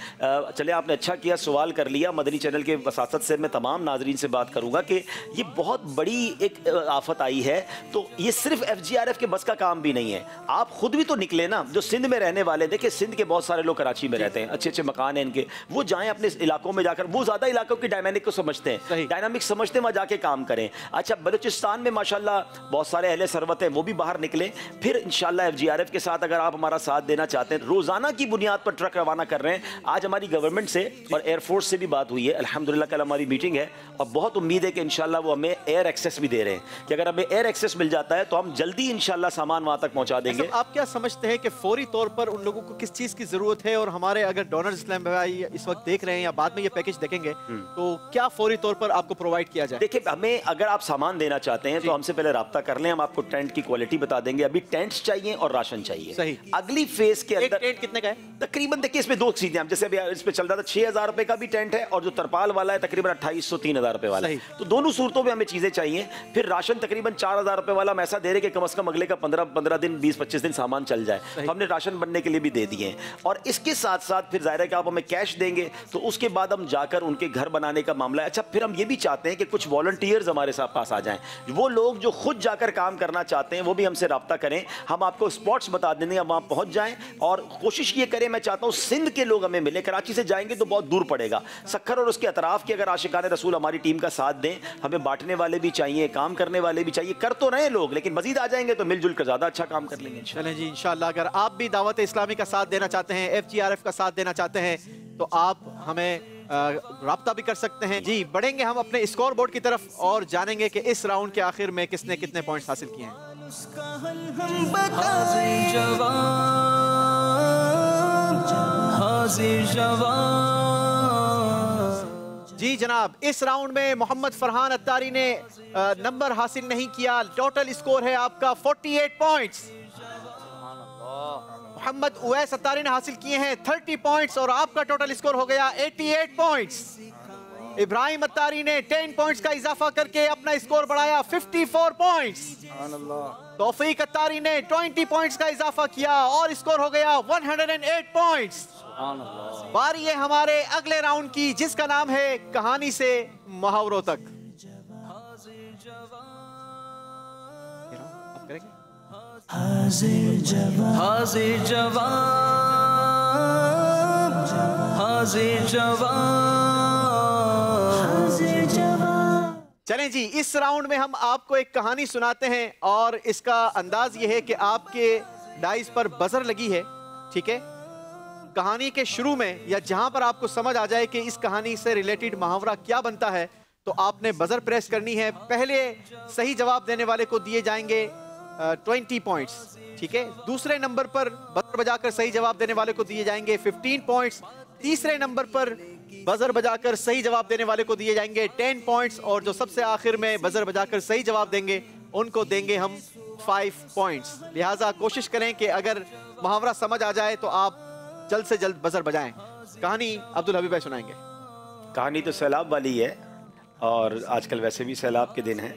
चले, आपने अच्छा किया सवाल कर लिया। मदनी चैनल के वसासत से मैं तमाम नाजरीन से बात करूंगा कि ये बहुत बड़ी एक आफत आई है। तो ये सिर्फ FGRF के बस का काम भी नहीं है, आप खुद भी तो निकले ना, जो सिंध में रहने वाले, देखिए सिंध के बहुत सारे लोग कराची में रहते हैं, अच्छे अच्छे मकान हैं इनके, वो जाएं अपने इलाकों में जाकर, वो ज्यादा इलाकों की डायनामिक को समझते हैं, डायनामिक समझते हैं, वहाँ जाके काम करें। अच्छा, बलूचिस्तान में माशाल्लाह बहुत सारे अहले सरवत हैं, वो भी बाहर निकले। फिर इंशाल्लाह FGRF के साथ अगर आप हमारा साथ देना चाहते हैं, रोजाना की बुनियाद पर ट्रक रवाना कर रहे हैं। आज हमारी गवर्नमेंट से और एयरफोर्स से भी बात हुई है, अल्हम्दुलिल्लाह कल हमारी मीटिंग है और बहुत उम्मीद है कि इंशाल्लाह वो हमें एयर एक्सेस भी दे रहे हैं कि अगर हमें एयर एक्सेस मिल जाता है तो हम जल्दी इंशाल्लाह सामान वहां तक पहुंचा देंगे। आप क्या समझते हैं कि फौरी तौर पर उन लोगों को किस चीज की जरूरत है, और हमारे अगर डोनर्स इस्लाम भाई इस वक्त देख रहे हैं या बाद में ये पैकेज देखेंगे, तो क्या फौरी तौर पर आपको प्रोवाइड किया जाए? देखिए, हमें अगर आप सामान देना चाहते हैं तो हमसे पहले राब्ता कर लें, हम आपको टेंट की क्वालिटी बता देंगे। अभी टेंट्स चाहिए और राशन चाहिए। सही। अगली फेज के अंदर टेंट कितने का है? तकरीबन देखिए इसमें दो चीजें, जैसे अभी इस पे चल रहा था 6,000 रुपए का भी टेंट है, और जो तरपाल वाला है तकरीबन 2,800-3,000 रुपए वाला है। तो दोनों सूरतों में हमें चीजें चाहिए। फिर राशन तकरीबन 4,000 रुपए वाला हम ऐसा दे रहे कि कम से कम अगले का 15 दिन 20-25 दिन सामान चल जाए, तो हमने राशन बनने के लिए भी दे दिए हैं। और इसके साथ साथ फिर जाहिर है कि आप हमें कैश देंगे तो उसके बाद हम जाकर उनके घर बनाने का मामला है। अच्छा, फिर हम ये भी चाहते हैं कि कुछ वॉलंटियर्स हमारे साथ पास आ जाएं, वो लोग जो खुद जाकर काम करना चाहते हैं वो भी हमसे राब्ता करें, हम आपको स्पॉट्स बता देंगे, हम वहाँ पहुँच जाएं। और कोशिश ये करें, मैं चाहता हूँ सिंध के लोग हमें मिले, कराची से जाएंगे तो बहुत दूर पड़ेगा, सखर और उसके अतराफ के अगर आशिकाने रसूल हमारी टीम का साथ दें, हमें बांटने वाले भी चाहिए, काम करने वाले भी चाहिए, कर तो रहे लोग, लेकिन मजीद आ जाएंगे तो मिलजुल कर ज्यादा अच्छा काम कर लेंगे। चलें जी, इंशाल्लाह। अगर आप भी दावत इस्लामी का साथ देना चाहते हैं, FGRF का साथ देना चाहते हैं, तो आप हमें राब्ता भी कर सकते हैं जी। बढ़ेंगे हम अपने स्कोर बोर्ड की तरफ और जानेंगे कि इस राउंड के आखिर में किसने कितने पॉइंट्स हासिल किए हैं। जी जनाब, इस राउंड में मोहम्मद फरहान अत्तारी ने नंबर हासिल नहीं किया। टोटल स्कोर है आपका 48 पॉइंट्स। मोहम्मद उवैस अत्तारी ने हासिल किए हैं 30 पॉइंट्स और आपका टोटल स्कोर हो गया 88 पॉइंट्स। इब्राहिम अत्तारी ने 10 पॉइंट्स का इजाफा करके अपना स्कोर बढ़ाया 54 पॉइंट्स। तौफीक अत्तारी ने 20 पॉइंट्स का इजाफा किया और स्कोर हो गया 108 पॉइंट्स। बारी है हमारे अगले राउंड की, जिसका नाम है कहानी से मुहावरों तक। हाजिर जवाब, हाजिर जवाब, हाजिर जवाब। चलें जी, इस राउंड में हम आपको एक कहानी सुनाते हैं और इसका अंदाज ये है कि आपके डाइस पर बजर लगी है, ठीक है। कहानी के शुरू में या जहां पर आपको समझ आ जाए कि इस कहानी से रिलेटेड मुहावरा क्या बनता है, तो आपने बजर प्रेस करनी है। पहले सही जवाब देने वाले को दिए जाएंगे 20 पॉइंट्स, ठीक है। दूसरे नंबर पर बजर बजाकर सही जवाब देने वाले को दिए जाएंगे 15 पॉइंट्स। तीसरे नंबर पर बजर बजाकर सही जवाब देने वाले को दिए जाएंगे 10 पॉइंट्स और जो सबसे आखिर में बजर बजाकर सही जवाब देंगे उनको देंगे हम 5 पॉइंट्स। लिहाजा कोशिश करें कि अगर मुहावरा समझ आ जाए तो आप जल्द से जल्द बजर बजाएं। कहानी अब्दुल हबीब भाई सुनाएंगे। कहानी तो सैलाब वाली है और आजकल वैसे भी सैलाब के दिन हैं।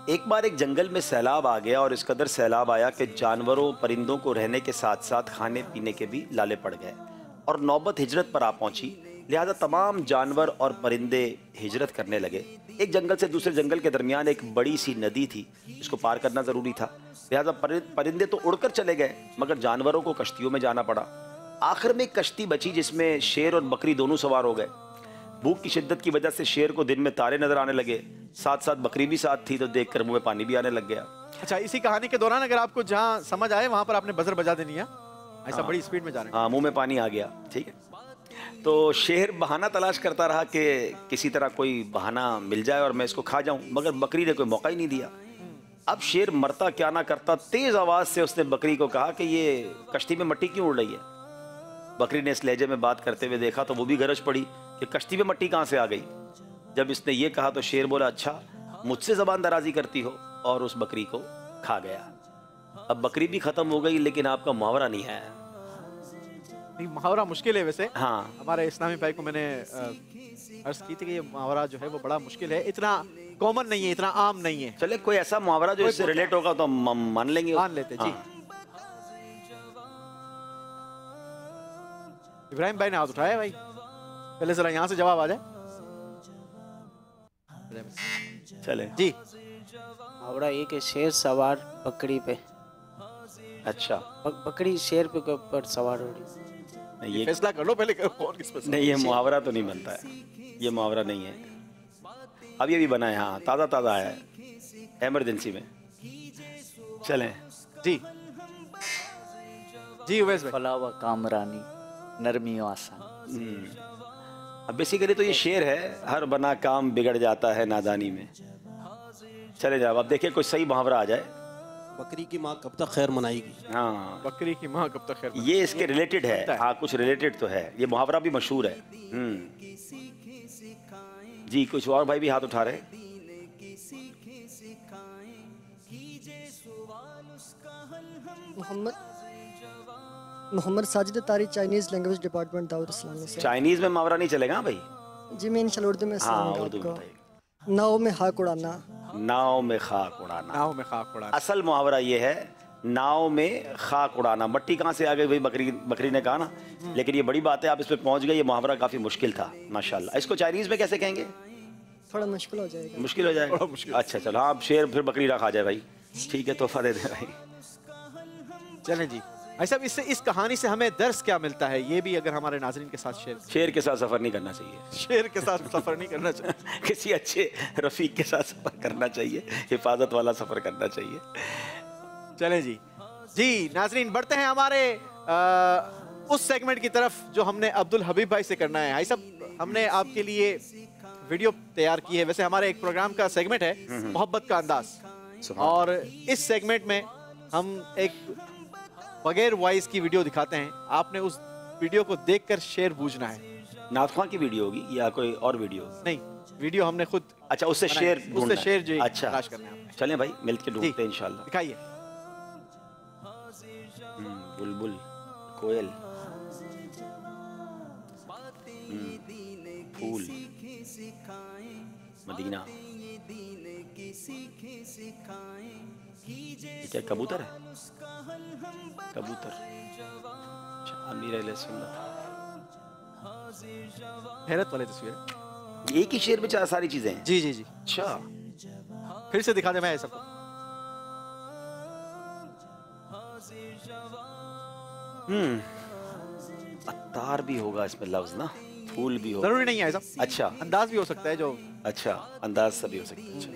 एक बार एक जंगल में सैलाब आ गया और इस कदर सैलाब आया कि जानवरों परिंदों को रहने के साथ साथ खाने पीने के भी लाले पड़ गए। और नौबत हिजरत पर आ पहुंची, लिहाजा तमाम जानवर और परिंदे हिजरत करने लगे। एक जंगल से दूसरे जंगल के दरमियान एक बड़ी सी नदी थी, इसको पार करना ज़रूरी था। लिहाजा परिंदे तो उड़कर चले गए, मगर जानवरों को कश्तियों में जाना पड़ा। आखिर में एक कश्ती बची जिसमें शेर और बकरी दोनों सवार हो गए। भूख की शिद्दत की वजह से शेर को दिन में तारे नजर आने लगे, साथ साथ बकरी भी साथ थी, तो देखकर मुंह में पानी भी आने लग गया। अच्छा, इसी कहानी के दौरान अगर आपको जहाँ समझ आए वहां पर आपने बजर बजा देनी है, ऐसा बड़ी स्पीड में जा रहे हैं। हाँ, मुंह में पानी आ गया। ठीक है, तो शेर बहाना तलाश करता रहा कि किसी तरह कोई बहाना मिल जाए और मैं इसको खा जाऊं, मगर बकरी ने कोई मौका ही नहीं दिया। अब शेर मरता क्या ना करता, तेज आवाज से उसने बकरी को कहा कि ये कश्ती में मट्टी क्यों उड़ रही है। बकरी ने इस लहजे में बात करते हुए देखा तो वो भी गरज पड़ी कि कश्ती में मट्टी कहाँ से आ गई। जब इसने ये कहा तो शेर बोला, अच्छा मुझसे ज़बान दराजी करती हो, और उस बकरी को खा गया। अब बकरी भी खत्म हो गई, लेकिन आपका मुहावरा नहीं है। नहीं, मुहावरा मुश्किल है वैसे। हाँ, हमारे इस्लामी भाई को मैंने अर्ज की थी कि ये मुहावरा जो है वो बड़ा मुश्किल है, इतना कॉमन नहीं है, इतना आम नहीं है। चले कोई ऐसा मुहावरा जो इससे रिलेट होगा तो हम मान लेंगे, मान लेते। जी, इब्राहिम भाई ने हाथ उठाया भाई, पहले जरा यहाँ से जवाब आ जाए। चले जी। मुहावरा एक है, शेर सवार बकरी पे। अच्छा, बकरी शेर पे ऊपर सवार हो रही। ये फैसला कर लो पहले, कौन किस पे। नहीं, ये मुहावरा तो नहीं बनता है, ये मुहावरा नहीं है। अब ये भी बना है, हाँ, ताज़ा ताज़ा आया है इमरजेंसी में। चलें जी जी उवैस भाई। फलावा कामरानी नरमी आसान। अब बेसिकली तो ये शेर है, हर बना काम बिगड़ जाता है नादानी में। चले जाओ, अब देखिए कोई सही मुहावरा आ जाए। बकरी की माँ कब तक खैर मनाएगी। हाँ, बकरी की माँ कब तक खैर, ये इसके रिलेटेड है। हाँ, कुछ रिलेटेड तो है, ये मुहावरा भी मशहूर है। जी, कुछ और भाई भी हाथ उठा रहे। मोहम्मद साजिद तारी, चाइनीज लैंग्वेज डिपार्टमेंट, दाऊद इस्लामी से। चाइनीज में मुहावरा नहीं चलेगा भाई। जी, मैं इंशाल्लाह उर्दू में। हाँ, उर्दू में बताइए। नाव में खाक उड़ाना। नाव में खाक उड़ाना। नाव में खाक उड़ाना। असल मुहावरा ये है, नाव में खाक उड़ाना। मट्टी कहाँ से आ गई भाई, बकरी ने कहा ना। लेकिन ये बड़ी बात है, आप इस पे पहुंच गए। ये मुहावरा काफी मुश्किल था, माशाल्लाह। इसको चाइनीज में कैसे कहेंगे? थोड़ा मुश्किल हो जाएगा। मुश्किल हो जाएगा, अच्छा चलो। हाँ, शेर फिर बकरी ना खा जाए भाई। ठीक है, तोहफा दे दे भाई। चलें जी। ऐसा इससे, इस कहानी से हमें दर्स क्या मिलता है, ये भी अगर हमारे नाज़रीन के साथ शेर के साथ सफर नहीं करना चाहिए। शेर के साथ सफर नहीं करना चाहिए। किसी अच्छे रफीक के साथ सफर करना चाहिए, हिफाजत वाला सफर करना चाहिए। चलें जी। जी नाज़रीन, बढ़ते हैं हमारे उस सेगमेंट की तरफ जो हमने अब्दुल हबीब भाई से करना है। भाई साहब, हमने आपके लिए वीडियो तैयार की है। वैसे हमारे एक प्रोग्राम का सेगमेंट है मोहब्बत का अंदाज, और इस सेगमेंट में हम एक बगैर वॉइस की वीडियो दिखाते हैं। आपने उस वीडियो को देखकर शेर बूझना है। नाथख्वां की वीडियो होगी या कोई और वीडियो? नहीं, वीडियो हमने खुद। अच्छा, उससे शेर जो अच्छा तलाश करना है। चलें भाई, मिलकर ढूंढते हैं इंशाल्लाह। दिखाइए। बुलबुल, कोयल, फूल, मदीना। क्या कबूतर है? कबूतर। हैरत वाली तस्वीर। एक ही शेर में चार सारी चीजें हैं। जी जी जी। अच्छा, फिर से दिखा दे मैं सबको। अत्तार भी होगा इसमें लफ्ज ना, फूल भी होगा। जरूरी नहीं है ऐसा। अच्छा, अंदाज भी हो सकता है जो। अच्छा, अंदाज से भी हो सकता है। अच्छा।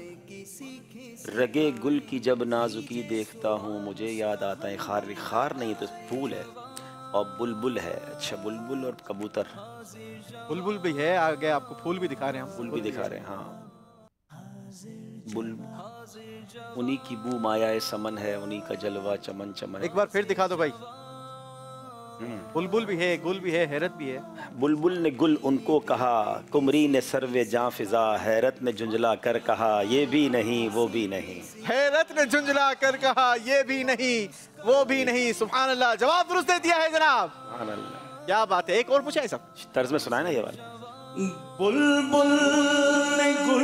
रगे गुल की जब नाजुकी देखता हूँ, मुझे याद आता है खार। खार नहीं तो फूल है, और बुलबुल है। अच्छा, बुलबुल और कबूतर। बुलबुल भी है, आगे आपको फूल भी दिखा रहे हैं हम। फूल भी दिखा रहे हैं, हाँ। उन्हीं की बू माया समन है, उन्हीं का जलवा चमन चमन। एक बार फिर दिखा दो भाई। बुलबुल भी है, गुल भी है, हैरत भी है। बुलबुल ने गुल उनको कहा, कुमरी ने सर्वे जां फिजा। हैरत ने झुंझला कर कहा, ये भी नहीं वो भी नहीं। हैरत ने झुंझला कर कहा, ये भी नहीं वो भी नहीं। सुभान अल्लाह, जवाब दुरुस्त दे दिया है जनाब। सुभान अल्लाह, क्या बात है। एक और पूछा है सब तर्ज में सुनाए ना ये वाला। बुलबुल ने गुल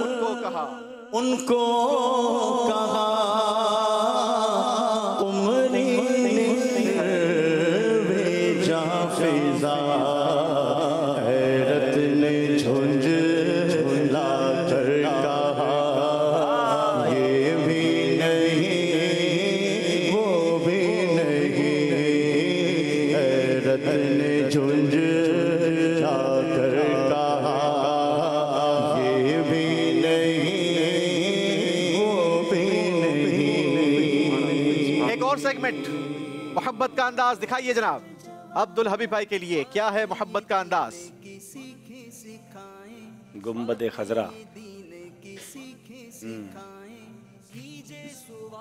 उनको कहा, उनको कहा, कुमरी ने सर्वे जा फिजा हैरत ने झुंझला कर कहा ये भी नहीं वो भी नहीं हैरत ने झुंझला कर कहा ये भी नहीं वो भी नहीं। एक और सेगमेंट मोहब्बत का अंदाज दिखाइए जनाब। अब्दुल हबीब भाई के लिए क्या है मोहब्बत का अंदाज? गुम्बद खजरा।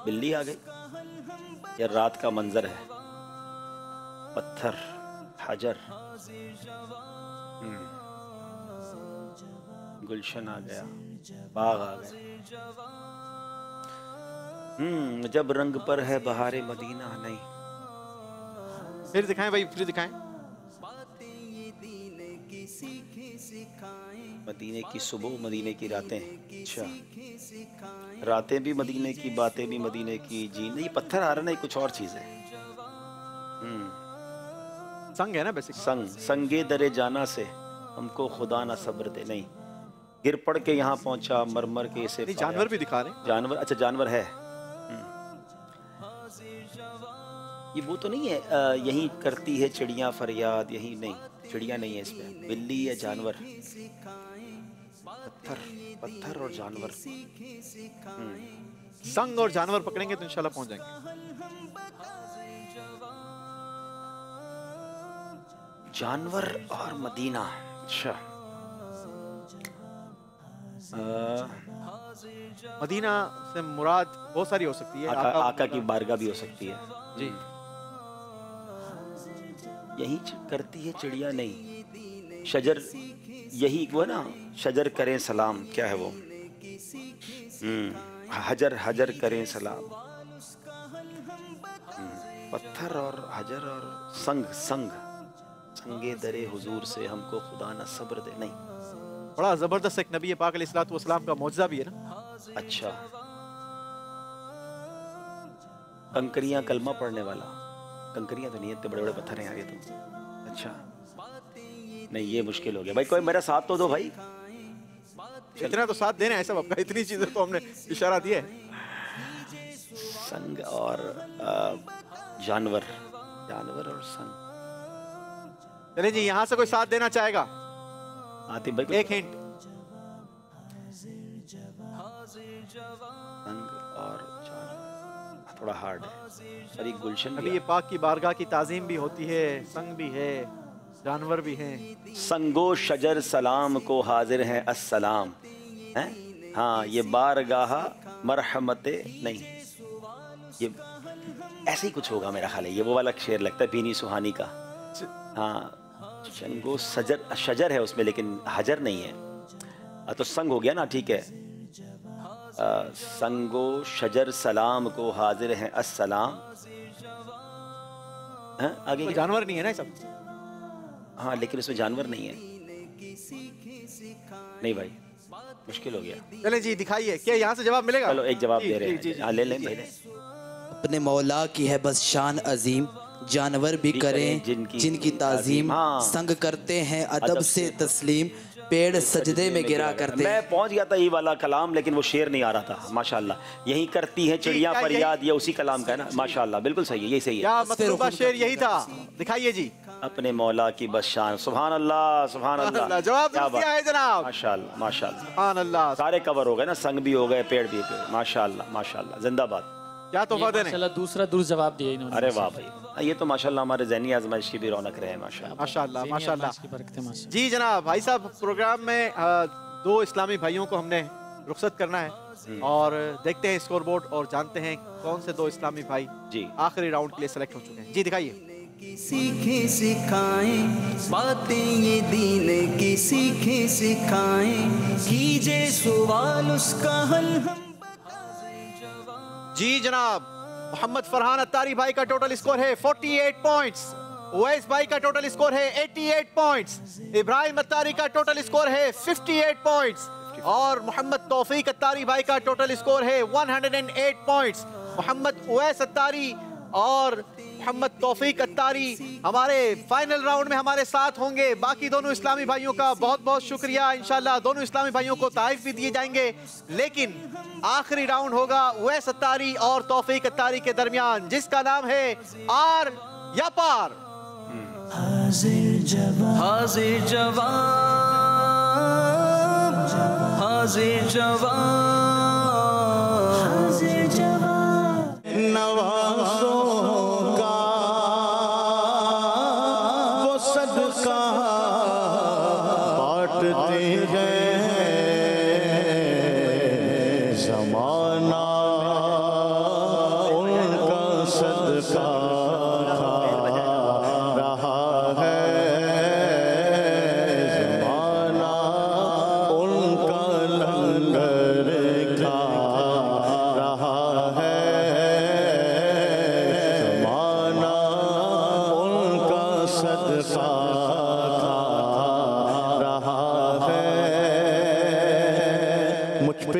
बिल्ली आ गई या रात का मंजर है? पत्थर, हजर, गुलशन आ गया, बाग आ गया। जब रंग पर है बहारे मदीना नहीं। फिर दिखाएं भाई, फिर दिखाएं। मदीने की सुबह, मदीने की रातें। अच्छा, रातें भी मदीने की, बातें भी मदीने की। जी नहीं, पत्थर आ रहा नहीं, कुछ और चीज है। संग है ना बेसिक। संगे दरे जाना से हमको खुदा ना सब्र दे। नहीं, गिर पड़ के यहाँ पहुंचा, मरमर के इसे जानवर भी दिखा रहे। जानवर, अच्छा जानवर है। ये वो तो नहीं है यही करती है चिड़िया फरियाद, यही नहीं, चिड़िया नहीं है इसमें, बिल्ली है, जानवर। पत्थर, पत्थर और जानवर। संग और जानवर पकड़ेंगे तो इंशाल्लाह पहुंच जाएंगे। जानवर और मदीना। अच्छा, मदीना से मुराद बहुत सारी हो सकती है। आका की बारगाह भी हो सकती है जी। यही करती है चिड़िया नहीं। शजर, यही वो है ना, शजर करें सलाम, क्या है वो? हजर, हजर करें सलाम। पत्थर और हजर और संग, संग, संगे दरे हुजूर से हमको खुदा न सब्र दे। नहीं, बड़ा जबरदस्त एक नबी पाक अलैहिस्सलातु वस्सलाम का मौजज़ा भी है ना। अच्छा, कंकरियां कलमा पढ़ने वाला। कंकरियां तो नहीं है, बड़े बड़े पत्थर हैं आगे तो। अच्छा, नहीं ये मुश्किल हो गया भाई, कोई मेरा साथ तो दो भाई। इतना तो साथ देना है सब आपका, इतनी चीजें तो हमने इशारा दिया है। संग और जानवर, जानवर और संग। चलिए जी, यहाँ से कोई साथ देना चाहेगा? आतिफ भाई एक हिंट। संग और जानवर थोड़ा हार्ड है। अरे गुलशन अभी ये पाक की बारगाह की ताज़ीम भी होती है, संग भी है, जानवर भी हैं। संगो शजर सलाम को हाजिर है अस्सलाम है। हाँ, ये बारगाह मरहमते नहीं, ये ऐसे ही कुछ होगा मेरा ख्याल है। ये वो वाला शेर लगता है बीनी सुहानी का। हाँ, संगो सजर, शजर है उसमें लेकिन हजर नहीं है। तो संग हो गया ना, ठीक है। संगो शजर सलाम को हाजिर है अस्सलाम। आगे जानवर नहीं है ना सब। हाँ, लेकिन उसमें जानवर नहीं है। नहीं भाई, मुश्किल हो गया। चले जी, दिखाइए, क्या यहाँ से जवाब मिलेगा? चलो एक जवाब दे रहे हैं। हाँ, ले लें भाई। अपने मौला की है बस शान अजीम, जानवर भी करें जिनकी ताजीम, संग करते हैं अदब से तस्लीम, पेड़ सजदे में गिरा करते। मैं पहुंच गया था ये वाला कलाम, लेकिन वो शेर नहीं आ रहा था। माशाल्लाह, यही करती है चिड़िया फरियाद, ये उसी कलाम का है ना। माशाल्लाह, बिल्कुल सही है, यही सही है। क्या मतलूबा शेर यही था? दिखाइए जी। अपने मौला की बस शान। सुभान अल्लाह, सुभान अल्लाह। जवाब दिया है जनाब। माशाल्लाह, माशाल्लाह, सुभान अल्लाह। सारे कवर हो गए ना, संग भी हो गए, पेड़ भी हो गए। माशाल्लाह, माशाल्लाह, जिंदाबाद। क्या तोहफा देने? माशाल्लाह, दूसरा दुरुस्त जवाब दिया इन्होंने। अरे वाह भाई, ये तो माशाल्लाह हमारे ज़हनी आजमाइश की भी रौनक रहे। माशाल्लाह, माशाल्लाह, माशाल्लाह। जी जनाब, भाई साहब, प्रोग्राम में दो इस्लामी भाइयों को हमने रुखसत करना है और देखते हैं स्कोर बोर्ड और जानते हैं कौन से दो इस्लामी भाई जी आखिरी राउंड के लिए सेलेक्ट हो चुके हैं। जी दिखाइए। सीखे सिखाएं बातें ये दीन की, सीखे सिखाएं कीजिए सवाल उसका हल हम। जी जनाब, मोहम्मद फरहान अत्तारी भाई का टोटल स्कोर है 48 पॉइंट्स, उवैस भाई का टोटल स्कोर है 88 पॉइंट्स, इब्राहिम अत्तारी का टोटल स्कोर है 58 पॉइंट्स और मोहम्मद तौफीक अत्तारी भाई का टोटल स्कोर है 108 पॉइंट्स। मोहम्मद उवैस अत्तारी और मोहम्मद तौफीक अत्तारी हमारे फाइनल राउंड में हमारे साथ होंगे। बाकी दोनों इस्लामी भाइयों का बहुत बहुत शुक्रिया। इंशाल्लाह दोनों इस्लामी भाइयों को तारीफ भी दिए जाएंगे। लेकिन आखिरी राउंड होगा उवैस अत्तारी और तौफीक अत्तारी के दरमियान, जिसका नाम है आर या पार। हाजिर जवाब, हाजिर जवाब, हाजिर जवाब, हाजिर जवाब। नवाज़ों का वो सदका बांटते हैं, ज़माना उनका सदका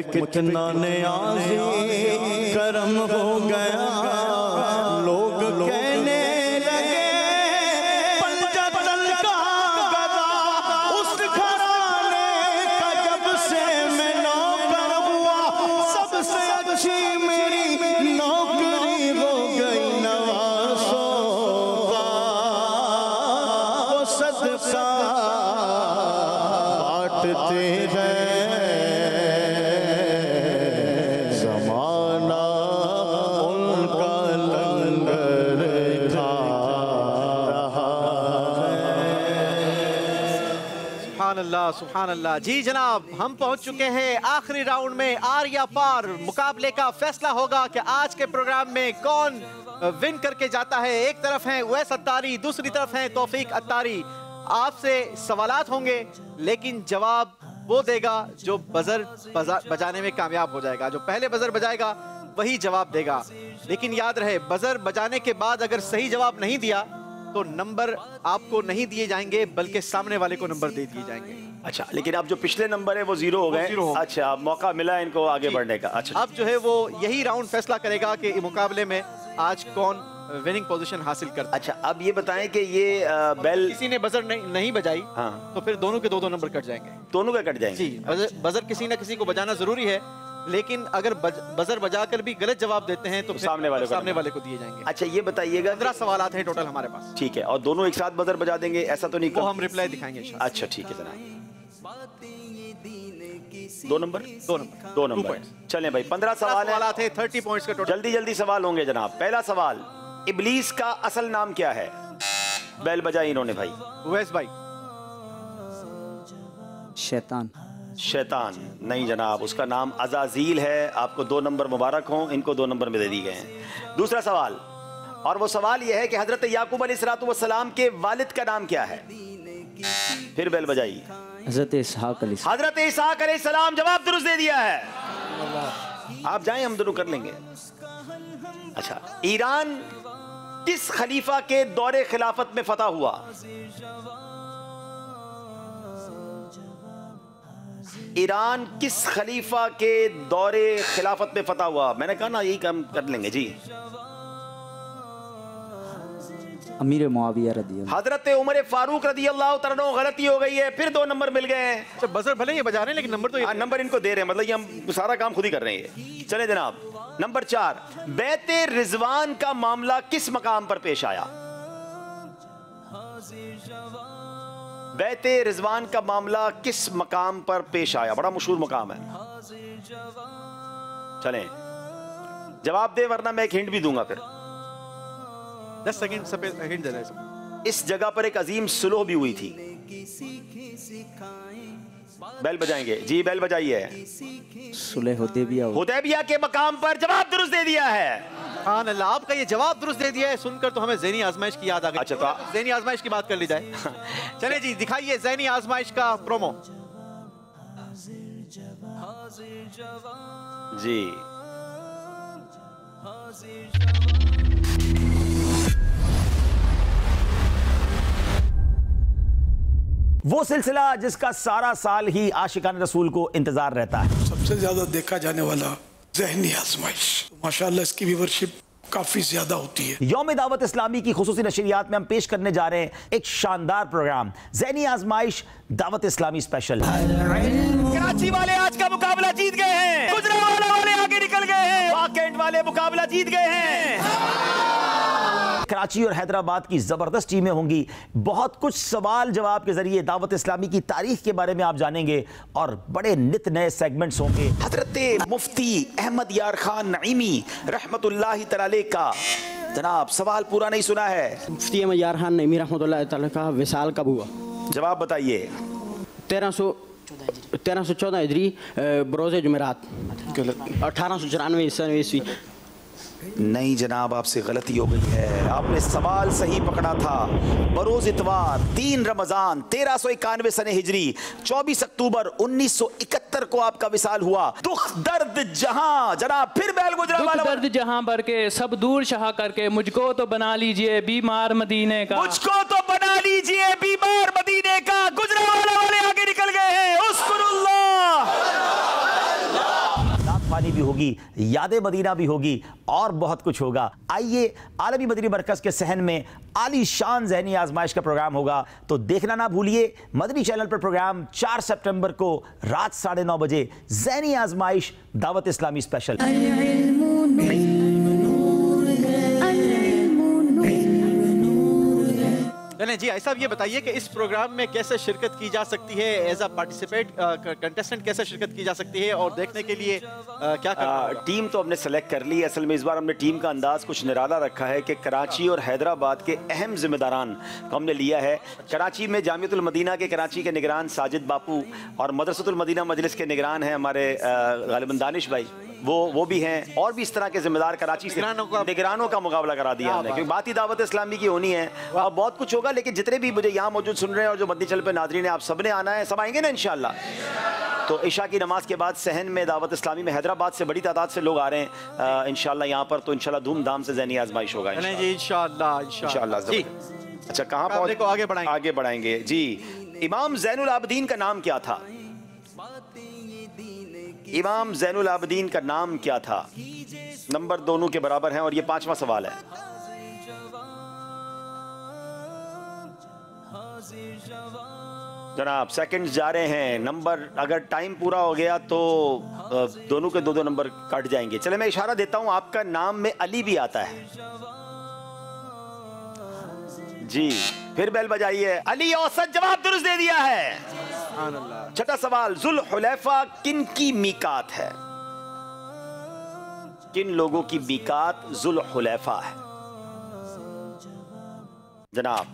कितना नियाज़ी करम हो गया, लोग कहने लगे पंजतन का गदा उस घराने का जब से मैं नौकर हुआ, सबसे अच्छी मेरी नौकरी हो गई। नवाज़ों का वो सदका बांटते हैं, सुभान अल्लाह। जी जनाब, हम पहुंच चुके हैं आखिरी राउंड में। आर या पार मुकाबले का फैसला होगा कि आज के प्रोग्राम में कौन विन करके जाता है। एक तरफ है उवैस अत्तारी, दूसरी तरफ है तौफीक अत्तारी। आपसे सवालात होंगे, लेकिन जवाब वो देगा जो बजर बजाने में कामयाब हो जाएगा। जो पहले बजर बजाएगा वही जवाब देगा। लेकिन याद रहे, बजर बजाने के बाद अगर सही जवाब नहीं दिया तो नंबर आपको नहीं दिए जाएंगे, बल्कि सामने वाले को नंबर दे दिए जाएंगे। अच्छा, लेकिन अब जो पिछले नंबर है वो जीरो हो गए। अच्छा, अब मौका मिला इनको आगे बढ़ने का। अच्छा, अब जो है वो यही राउंड फैसला करेगा कि मुकाबले में आज कौन विनिंग पोजीशन हासिल करता है। अच्छा, अब ये बताएं कि ये बेल किसी ने बजर नहीं बजाई, हाँ, तो फिर दोनों के दो नंबर कट जाएंगे। दोनों के कट जाएंगे? जी, बजर किसी ना किसी को बजाना जरूरी है, लेकिन अगर बजर बजाकर भी गलत जवाब देते हैं तो सामने वाले को दिए जाएंगे। अच्छा, ये बताइएगा, 15 सवालात हैं टोटल हमारे पास। ठीक है, और दोनों एक साथ बजर बजा देंगे ऐसा तो नहीं? वो हम रिप्लाई दिखाएंगे। अच्छा, ठीक है जनाब। 2 नंबर चलें भाई। 15 सवाल है, 30 पॉइंट्स का टोटल। जल्दी जल्दी सवाल होंगे जनाब। पहला सवाल, इब्लीस का असल नाम क्या है? बेल बजाई इन्होंने भाई। उवैस भाई। शैतान। शैतान नहीं जनाब, उसका नाम अज़ाज़ील है। आपको 2 नंबर मुबारक हों, इनको 2 नंबर में दे दिए गए हैं। दूसरा सवाल, और वो सवाल यह है कि हजरत याकूब अलैहिस्सलाम के वालिद का नाम क्या है? फिर बेल बजाई। हजरत इसहाक अलैहिस्सलाम। हजरत इसहाक अलैहिस्सलाम। जवाब दुरुस्त दे दिया है। आप जाएं, हम दोनों कर लेंगे। अच्छा, ईरान किस खलीफा के दौरे खिलाफत में फतह हुआ? ईरान किस खलीफा के दौरे खिलाफत में फतह हुआ? मैंने कहा ना, यही काम कर लेंगे जी। अमीर मुआविया रज़ियल्लाहु। हजरत उमर फारूक रज़ियल्लाहु तआला अन्हु। गलती हो गई है, फिर 2 नंबर मिल गए हैं। अच्छा, बजर भले ये बजा रहे हैं, लेकिन नंबर तो नंबर इनको दे रहे हैं, मतलब ये हम सारा काम खुद ही कर रहे हैं। चले जनाब, नंबर 4, बैते रिजवान का मामला किस मकाम पर पेश आया? बैते रिजवान का मामला किस मकाम पर पेश आया? बड़ा मशहूर मकाम है। चलें, जवाब दे, वरना मैं एक हिंट भी दूंगा फिर। 10 सेकंड हिंट दे रहे हैं। इस जगह पर एक अजीम सुलह भी हुई थी। बेल बजाएंगे जी, बेल बजाइए। सुलह हुदैबिया के मकाम पर। जवाब दुरुस्त दे दिया है। सुभान अल्लाह, आपका ये जवाब दुरुस्त दे दिया है, सुनकर तो हमें ज़हनी आजमाइश की याद आ गई। अच्छा, तो ज़हनी आजमाइश की बात कर ली जाए। चले जी, दिखाइए ज़हनी आजमाइश का प्रोमो जी। वो सिलसिला जिसका सारा साल ही आशिकान रसूल को इंतजार रहता है। सबसे ज्यादा देखा जाने वाला ज़हनी आजमाइश, माशाअल्लाह इसकी व्यूअरशिप काफी ज्यादा होती है। यौम दावत इस्लामी की खुसूसी नशरियात में हम पेश करने जा रहे हैं एक शानदार प्रोग्राम, ज़हनी आजमाइश दावत इस्लामी स्पेशल। कराची वाले आज का मुकाबला जीत गए हैं, गुजरांवाला वाले आगे निकल गए हैं, वाकेंड वाले मुकाबला जीत गए हैं। कराची और हैदराबाद की जबरदस्त टीमें होंगी। बहुत कुछ सवाल जवाब के जरिए दावत इस्लामी की तारीख के बारे में आप जानेंगे और बड़े नित नए सेगमेंट्स होंगे। हजरत मुफ्ती अहमद यार खान नईमी रहमतुल्लाहि तआला का जनाब सवाल पूरा नहीं सुना है। मुफ्ती अहमद यार खान नईमी रहमतुल्लाहि तआला का विसाल कब हुआ? जवाब बताइए। 1314 हिजरी बरोज़ जुमेरात 1894 ईस्वी। नहीं जनाब, आपसे गलती हो गई है। आपने सवाल सही पकड़ा था। बरोज इतवार 3 रमजान 1391 सने हिजरी 24 अक्टूबर 1971 को आपका विसाल हुआ। दुख दर्द जहां जनाब फिर बैल गुजरांवाला दर्द जहां भर के सब दूर शहा करके मुझको तो बना लीजिए बीमार मदीने का, मुझको तो बना लीजिए बीमार मदीने का। गुजरांवाला वाले आगे निकल गए हैं। पानी भी होगी, यादें मदीना भी होगी और बहुत कुछ होगा। आइए, आलमी मदनी मरकज के सहन में आली शान ज़हनी आजमाइश का प्रोग्राम होगा, तो देखना ना भूलिए। मदनी चैनल पर प्रोग्राम 4 सितंबर को रात 9:30 बजे ज़हनी आजमाइश दावत इस्लामी स्पेशल। नहीं जी, ऐसा ये बताइए कि इस प्रोग्राम में कैसे शिरकत की जा सकती है, एज अ पार्टिसिपेट कंटेस्टेंट कैसे शिरकत की जा सकती है और देखने के लिए क्या करना? टीम तो हमने सेलेक्ट कर ली है। असल में इस बार हमने टीम का अंदाज कुछ निराला रखा है कि कराची और हैदराबाद के अहम जिम्मेदारान को हमने लिया है। कराची में जामियतुल मदीना के कराची के निगरान साजिद बापू और मदरसतुल मदीना मजलिस के निगरान हैं हमारे गालिबन दानिश भाई, वो भी हैं। और भी इस तरह के जिम्मेदार कराची से निगरानों का मुकाबला करा दिया हमने, क्योंकि बात ही दावत इस्लामी की होनी है और बहुत कुछ होगा। लेकिन जितने भी मुझे यहाँ मौजूद सुन रहे हैं और जो मदनी चैनल पे नाज़रीन हैं, आप सब ने आना है, सब आएंगे ना इंशाल्लाह। तो इशा की नमाज के बाद सहन में दावत इस्लामी में हैदराबाद से बड़ी तादाद से लोग आ रहे हैं इंशाल्लाह यहाँ पर। तो इंशाल्लाह धूमधाम से ज़हनी आजमाइश होगा इंशाल्लाह। अच्छा, कहाँ पहुँच आगे बढ़ाएंगे जी। इमाम ज़ैनुल आबदीन का नाम क्या था? इमाम ज़ैनुल आबदीन का नाम क्या था? नंबर दोनों के बराबर हैं और ये 5वां सवाल है। जनाब सेकंड्स जा रहे हैं। नंबर अगर टाइम पूरा हो गया तो दोनों के 2-2 नंबर कट जाएंगे। चले मैं इशारा देता हूं, आपका नाम में अली भी आता है जी। फिर बेल बजाइए। अली औसत जवाब दुरुस्त दे दिया है। छठा सवाल, जुल हुलैफा किन की मीकात है? किन लोगों की मीकात जुल हुलैफा है जनाब?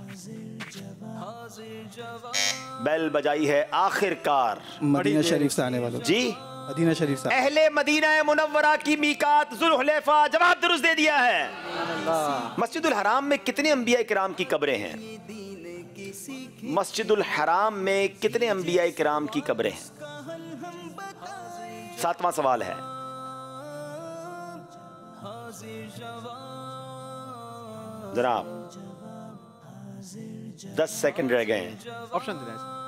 बेल बजाई है आखिरकार। मदीना शरीफ से आने वालों जी, मदीना शरीफ से अहले मदीना मुनव्वरा की मीकात जुल हुलैफा, जवाब दुरुस्त दे दिया है। मस्जिदुल हराम में कितने अंबिया इकराम की कब्रें हैं? मस्जिदुल हराम में कितने अंबिया इकराम की कब्रें हैं? 7वां सवाल है। जनाब 10 सेकंड रह गए हैं। ऑप्शन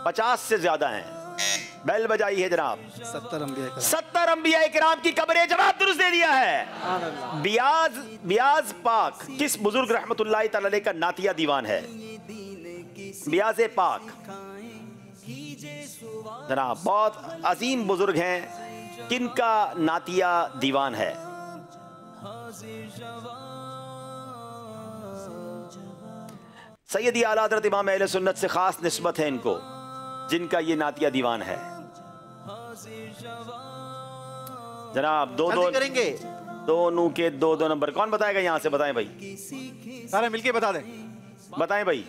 50 से ज्यादा हैं। बेल बजाई है जनाब। 70 अंबिया इकराम की कब्रें, जवाब दुरुस्त दे दिया है। बियाज पाक किस बुजुर्ग रहमतुल्लाहि तआला अलैह का नातिया दीवान है? बियाज पाक जनाब बहुत अजीम बुजुर्ग हैं, किनका नातिया दीवान है? सैयदी आला हज़रत इमाम अहले सुन्नत से खास निस्बत है इनको, जिनका ये नातिया दीवान है। जनाब दो करेंगे। दोनों के 2-2 नंबर। कौन बताएगा यहाँ से? बताएं भाई, सारे मिलके बता दें। बताएं भाई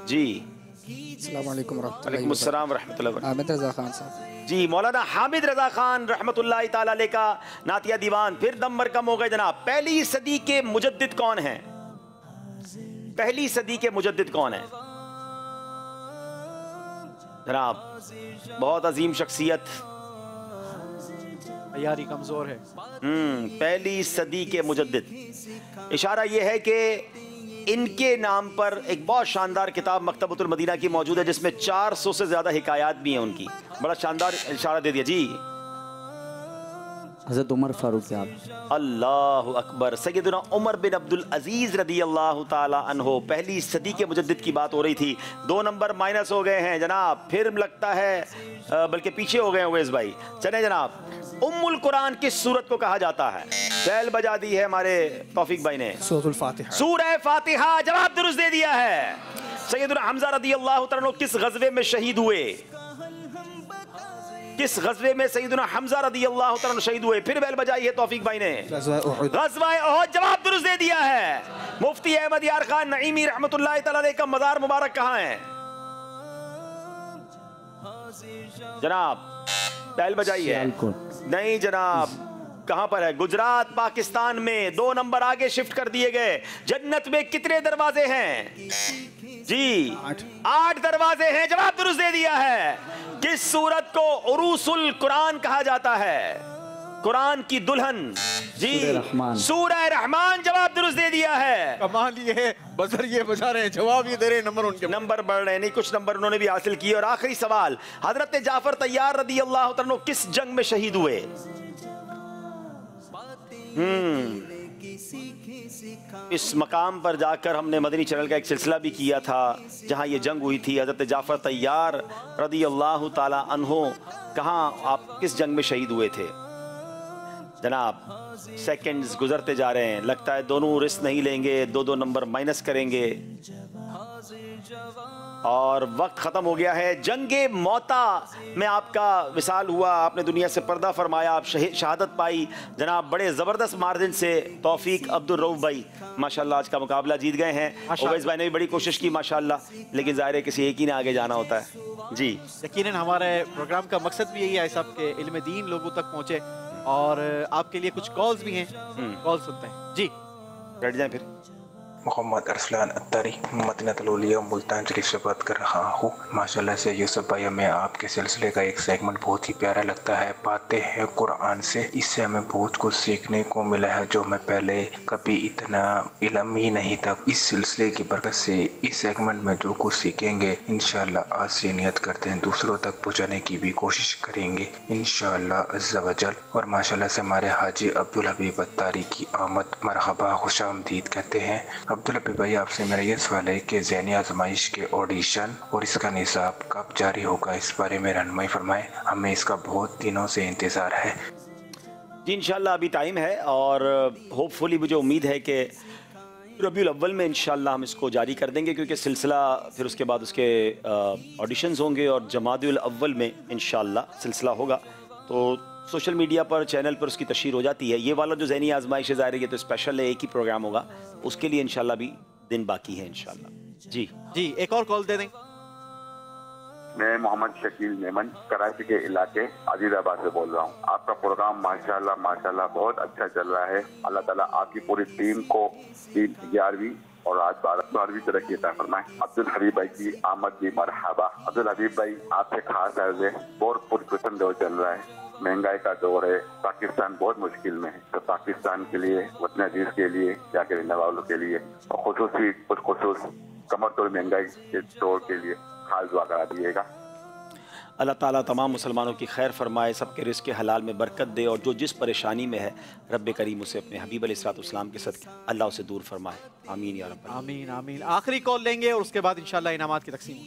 जी। वालेकुम अस्सलाम रहमतुल्लाह। हामिद रजा खान साहब जी, मौलाना हामिद रजा खान रहमतुल्लाहि तआला अलैह का नातिया दीवान। फिर नंबर कम हो गए जनाब। पहली सदी के मुजद्दिद कौन है? पहली सदी के मुजद्दिद कौन है जनाब? बहुत अजीम शख्सियत, यारी कमजोर है। पहली सदी के मुजद्दिद। इशारा यह है कि इनके नाम पर एक बहुत शानदार किताब मकतबतुल मदीना की मौजूद है, जिसमें 400 से ज्यादा हिकायात भी हैं उनकी। बड़ा शानदार इशारा दे दिया जी। हज़रत उमर फारूक आज़म। अल्लाह अकबर। सैयदना उमर बिन अब्दुल अजीज रदी अल्लाह ताला अन्हो, पहली सदी के मुजद्दिद की बात हो रही थी। 2 नंबर माइनस हो गए हैं जनाब, फिर लगता है बल्कि पीछे हो गए उवैस भाई। चले जनाब, उम्मुल कुरान किस सूरत को कहा जाता है? बैल बजा दी है हमारे तौफीक भाई ने। सूरह फातिहा। सूरह फातिहा, जवाब दुरुस्त दे दिया है। सैयदना हमजा रदी अल्लाह ताला अन्हो किस गज़वे में शहीद हुए? किस गज़वे में सैयदना हमजा रदी अल्लाह ताला अन्हु शहीद हुए? फिर बैल बजाई है तौफीक भाई ने। गज़वा उहद, जवाब दुरुस्त दे दिया है। मुफ्ती अहमद यार खान नईमी रहमतुल्लाह ताला अलैह का मज़ार मुबारक कहाँ है जनाब? बैल बजाई है। नहीं जनाब, कहां पर है? गुजरात पाकिस्तान में। 2 नंबर आगे शिफ्ट कर दिए गए। जन्नत में कितने दरवाजे हैं जी? 8 दरवाजे हैं। जवाब दुरुस्त दे दिया है। किस सूरत को उरूसुल कुरान कहा जाता है? कुरान की दुल्हन जी, सूरह रहमान। जवाब दुरुस्त दे दिया है। कमाल ये बजर ये बजा रहे हैं, जवाब ये दे रहे हैं, नंबर बढ़ रहे हैं। नहीं, कुछ नंबर उन्होंने भी हासिल किए। और आखिरी सवाल, हजरत जाफर तैयार रदी अल्लाह तआला किस जंग में शहीद हुए? इस मकाम पर जाकर हमने मदनी चैनल का एक सिलसिला भी किया था जहां ये जंग हुई थी। हजरत जाफर तैयार रदी अल्लाह ताला अन्हो कहां, आप किस जंग में शहीद हुए थे जनाब? सेकंड्स गुजरते जा रहे हैं, लगता है दोनों रिस्क नहीं लेंगे, 2-2 नंबर माइनस करेंगे और वक्त ख़त्म हो गया है। जंगे मौता में आपका विसाल हुआ, आपने दुनिया से पर्दा फरमाया, आप शहादत पाई जनाब, बड़े ज़बरदस्त मार्जिन से। तौफीक अब्दुल रऊफ भाई माशाल्लाह आज का मुकाबला जीत गए हैं। उवैस भाई ने भी बड़ी कोशिश की माशाल्लाह, लेकिन ज़ाहिर है किसी एक ही ने आगे जाना होता है जी। यकीनन हमारे प्रोग्राम का मकसद भी यही है साहब के इल्म दीन लोगों तक पहुँचे, और आपके लिए कुछ कॉल्स भी हैं, कॉल सुनते हैं जी। बैठ जाएं फिर। मोहम्मद अरसलान अत्तारी मदीनतुल औलिया मुल्तान शरीफ से बात कर रहा हूँ। माशाल्लाह से यूसुफ भाई, हमें आपके सिलसिले का एक सेगमेंट बहुत ही प्यारा लगता है, बातें हैं कुरान से। इससे हमें बहुत कुछ सीखने को मिला है जो हमें पहले कभी इतना इल्म ही नहीं था। इस सिलसिले की बरकत से इस सेगमेंट में जो कुछ सीखेंगे इंशाल्लाह आज से नियत करते हैं दूसरों तक पहुँचाने की भी कोशिश करेंगे इंशाल्लाह अज़्ज़ा वजल। और माशाल्लाह से हमारे हाजी अब्दुल हबीब अत्तारी की आमद मरहबा खुशामदीद कहते हैं। अब्दुल हबीब भाई, आपसे मेरा ये सवाल है कि ज़हनी आजमाइश के ऑडिशन और इसका निसाब कब जारी होगा, इस बारे में रहनुमाई फरमाएं, हमें इसका बहुत दिनों से इंतज़ार है जी। इंशाल्लाह अभी टाइम है और होपफुली मुझे उम्मीद है कि रबीउल अव्वल में इंशाल्लाह हम इसको जारी कर देंगे, क्योंकि सिलसिला फिर उसके बाद उसके ऑडिशंस होंगे और जमादुल अव्वल में इंशाल्लाह सिलसिला होगा। तो सोशल मीडिया पर चैनल पर उसकी तशहीर हो जाती है। ये वाला जो ज़हनी आजमाइश ज़ाहिर है ये तो स्पेशल है, एक ही प्रोग्राम होगा, उसके लिए इंशाल्लाह भी दिन बाकी है इंशाल्लाह जी। जी एक और कॉल दे दें। मैं मोहम्मद शकील मेमन कराची के इलाके अजीजाबाद से बोल रहा हूँ। आपका प्रोग्राम माशाल्लाह माशाल्लाह बहुत अच्छा चल रहा है। अल्लाह ताला आपकी पूरी टीम को 11वीं और आज 12वीं तरक्की अता फरमाए। अब्दुल हबीब भाई की आमद भी मरहबा। अब्दुल हबीब भाई, आपसे खास अर्ज है, बहुत पुरकुशन दौर चल रहा है, महंगाई का दौर है, पाकिस्तान बहुत मुश्किल में है, तो पाकिस्तान के लिए, वतन अजीज के लिए, क्या के रहने वालों के लिए और खुसूस कमर तोड़ महंगाई के दौर के लिए खास दुआ करा दिएगा। अल्लाह ताला तमाम मुसलमानों की खैर फरमाए, सबके रिज़्क़ के हलाल में बरकत दे और जो जिस परेशानी में है रब्बे करीम उसे अपने हबीब अलैहिस्सलाम के सदक़े अल्लाह उसे दूर फरमाए। आमीन या रब्बल आमीन आमीन। आखिरी कॉल लेंगे और उसके बाद इंशाल्लाह इनामात की तकसीम।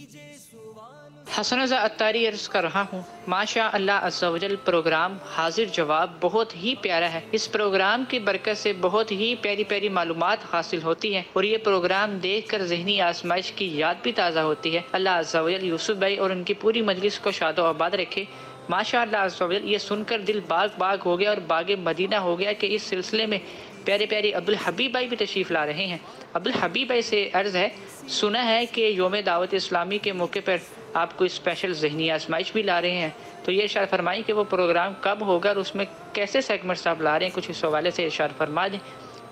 हसन रज़ा अत्तारी अर्ज़ कर रहा हूँ। माशा अल्लाह अज़्ज़ा वजल प्रोग्राम हाजिर जवाब बहुत ही प्यारा है। इस प्रोग्राम की बरकत से बहुत ही प्यारी प्यारी मालूमात हासिल होती हैं और ये प्रोग्राम देखकर ज़हनी आजमाइश की याद भी ताज़ा होती है। अल्लाह अज़्ज़ा वजल यूसुफ भाई और उनकी पूरी मजलिस को शादो आबाद रखे। माशा अल्लाह अज़्ज़ा वजल, ये सुनकर दिल बाग बाग हो गया और बागे मदीना हो गया कि इस सिलसिले में प्यारे प्यारे अब्दुल हबीब भाई भी तशरीफ़ ला रहे हैं। अब्दुल हबीब भाई से अर्ज़ है, सुना है कि योम दावत इस्लामी के मौके पर आप कोई स्पेशल ज़हनी आजमाइश भी ला रहे हैं, तो ये इरशाद फरमाएं कि वो प्रोग्राम कब होगा और उसमें कैसे सेगमेंट्स आप ला रहे हैं, कुछ इस हवाले से इरशाद फरमा दें।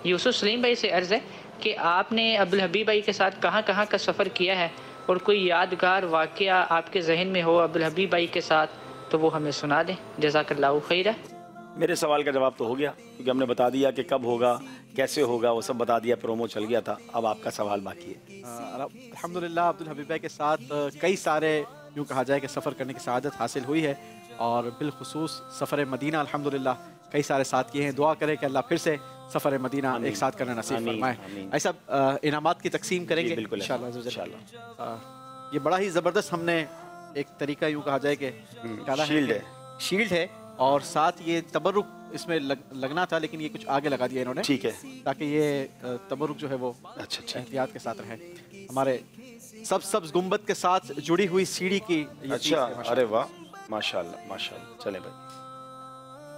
यूसुफ सलीम भाई से अर्ज़ है कि आपने अब्दुल हबीब भाई के साथ कहाँ कहाँ का सफ़र किया है और कोई यादगार वाक़या आपके जहन में हो अब्दुल हबीब भाई के साथ, तो वो हमें सुना दें। जज़ाकल्लाहु खैरा। मेरे सवाल का जवाब तो हो गया, क्योंकि हमने बता दिया कि कब होगा, कैसे होगा, वो सब बता दिया, प्रोमो चल गया था। अब आपका सवाल बाकी है। अल्हम्दुलिल्लाह अब्दुल हबीब भाई के साथ कई सारे यूँ कहा जाए कि सफ़र करने की सआदत हासिल हुई है और बिलखुसूस सफ़र मदीना अल्हम्दुलिल्लाह कई सारे साथ किए हैं। दुआ करें कि अल्लाह फिर से सफ़र मदीना एक साथ करना नसीब फरमाए। ऐसा इनामात की तकसीम करेंगे बिल्कुल इंशाअल्लाह। ये बड़ा ही ज़बरदस्त हमने एक तरीका यूँ कहा जाए कि शील्ड है और साथ ये तबरुक इसमें लगना था, लेकिन ये कुछ आगे लगा दिया इन्होंने, ठीक है, ताकि ये तबरुक जो है वो अच्छा एहतियात के साथ रहे। हमारे सब्ज़ गुंबद के साथ जुड़ी हुई सीढ़ी की अच्छा, अरे वाह माशाल्लाह माशाल्लाह। चले भाई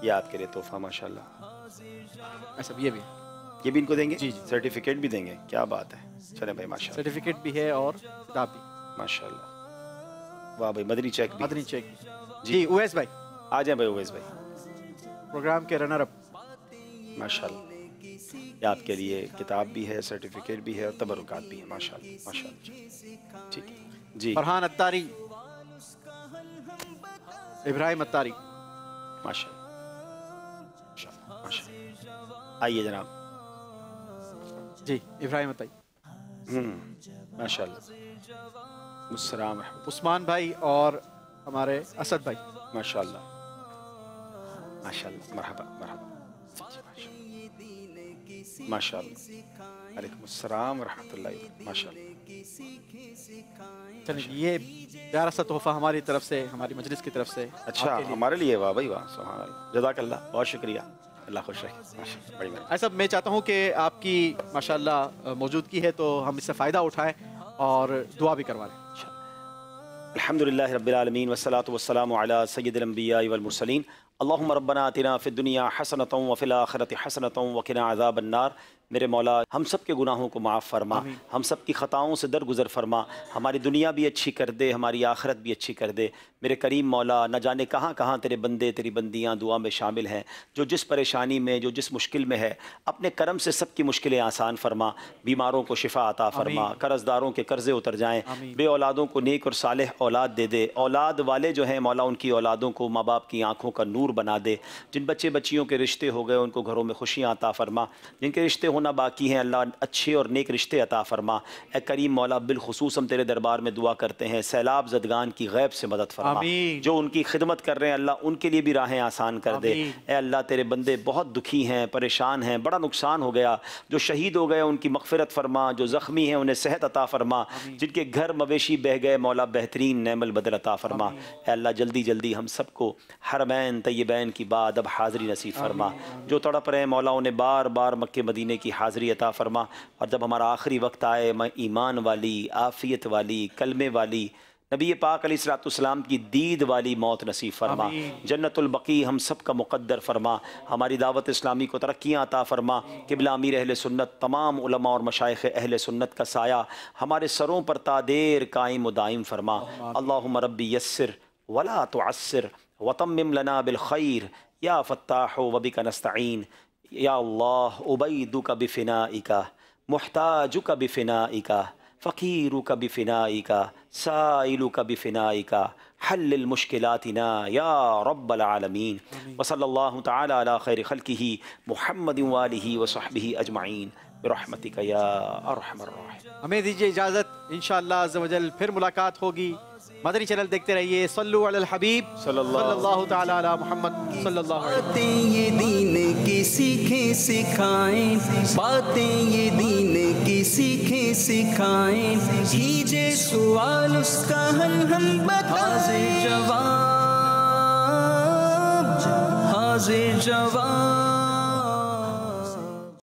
याद करे तोहफा माशाल्लाह। ऐसा ये भी इनको देंगे जी, सर्टिफिकेट भी देंगे, क्या बात है। चले भाई माशाल्लाह, सर्टिफिकेट भी है और किताब भी माशाल्लाह। वाह भाई, मदनी चेक जी। उवैस भाई आ जाए भाई, उवैस भाई प्रोग्राम के रनर अप माशाल्लाह। याद के लिए किताब भी है, सर्टिफिकेट भी है और तबरुकात भी है माशाल्लाह माशाल्लाह। ठीक है जी। फरहान अत्तारी, इब्राहिम अत्तारी माशाल्लाह माशाल्लाह। आइए जनाब जी। इब्राहिम अत्तारी माशाल्लाह। मुस्सलाम उस्मान भाई और हमारे असद भाई माशाल्लाह माशाल्लाह। मरहबा मरहबा माशाल्लाह। अलैकुम अस्सलाम रहमतुल्लाहि माशाल्लाह। चलिए ये प्यारा सा तोहफा हमारी तरफ से, हमारी मजलिस की तरफ से। अच्छा, हमारे लिए? वाह भाई वाह, सुभान अल्लाह, जज़ाकल्लाह, बहुत शुक्रिया, अल्लाह खुश रहे। बड़ी मेहरबानी। ऐसा मैं चाहता हूँ कि आपकी माशाल्लाह मौजूदगी है तो हम इससे फ़ायदा उठाएं और दुआ भी करवा लें। अल्हम्दुलिल्लाह रब्बिल आलमीन वस्सलातु वस्सलामु अला सय्यिदिल अंबिया वल मुरसलीन। अल्लाहुम्मा रब्बना आतिना फिद दुनिया हसनतन व फिल आखिरति हसनतन व क़िना अज़ाबन नार। मेरे मौला हम सब के गुनाहों को माफ़ फरमा, हम सब की ख़ताओं से दरगुज़र फरमा, हमारी दुनिया भी अच्छी कर दे, हमारी आखिरत भी अच्छी कर दे। मेरे करीम मौला, न जाने कहाँ कहाँ तेरे बंदे तेरी बंदियाँ दुआ में शामिल हैं, जो जिस परेशानी में, जो जिस मुश्किल में है, अपने करम से सब की मुश्किलें आसान फरमा, बीमारों को शिफा अता फरमा, कर्ज़दारों के कर्ज़े उतर जाएँ, बे औलादों को नेक और सालेह औलाद दे दे, औलाद वाले जो हैं मौला उनकी औलादों को माँ बाप की आँखों का नूर बना दे, जिन बच्चे बच्चियों के रिश्ते हो गए उनको घरों में खुशियाँ अता फरमा, जिनके रिश्ते होना बाकी हैं अल्लाह अच्छे और नेक रिश्ते अता फरमा। ए करीम मौला बिलखुसूस हम तेरे दरबार में दुआ करते हैं, सैलाब ज़दगान की गैब से मदद फरमा, जो उनकी खिदमत कर रहे हैं अल्लाह उनके लिए भी राहें आसान कर दे। ए अल्लाह तेरे बंदे बहुत दुखी हैं, परेशान हैं, बड़ा नुकसान हो गया, जो शहीद हो गए उनकी मग़फ़िरत फरमा, जो ज़ख्मी हैं उन्हें सेहत अता फरमा, जिनके घर मवेशी बह गए मौला बेहतरीन नेमल बदल अता फरमा। ए अल्लाह जल्दी जल्दी हम सबको हरमैन तय्यबैन की बाद अब हाज़री नसीब फरमा, जो तड़प रहे मौला उन्हें बार बार मक्के मदीने की हाज़री अता फरमा, और जब हमारा आखिरी वक्त आए मैं ईमान वाली, आफ़ियत वाली, कलमे वाली, नबी पाक अलैहिस्सलाम की दीद वाली मौत नसीब फरमा, जन्नतुल बकी हम सब का मुक़द्दर फरमा, हमारी दावत इस्लामी को तरक्कियाँ अता फरमा, क़िबला अमीर अहले सुन्नत तमाम उलमा और मशाइख़ अहले सुन्नत का साया हमारे सरों पर तादेर कायम व दाइम फरमा। अल्लाहुम्मा रब्बी यस्सिर वला तुअस्सिर वतम्मिम लना बिल खैर या फत्ताह व बिका नस्तईन। या अल्लाह उबैदुका बिफ़िनाइका मुहताजुका बिफ़िनाइका फ़कीरुका बिफ़िनाइका साइलुका बिफ़िनाइका हल्लिल मुश्किलातिना या रब्बल आलमीन। व सल्लल्लाहु तआला अला खैरि खल्किही मुहम्मदिन व आलिही व सहबिही अजमईन बिरहमतिका या अरहमर राहिमीन। हमें दीजिए इजाज़त, इंशाअल्लाह अज़्ज़ व जल फिर मुलाकात होगी। मदनी चैनल देखते रहिए। सल्लु अलल हबीब सल्लल्लाहु तआला अला मुहम्मद सल्लल्लाहु अलैहि वसल्लम। ये दीन की सीखें सिखाएं, बातें ये दीन की सीखें सिखाएं, कीजिए सवाल उसका हल हम बताएं, हाज़िर जवाब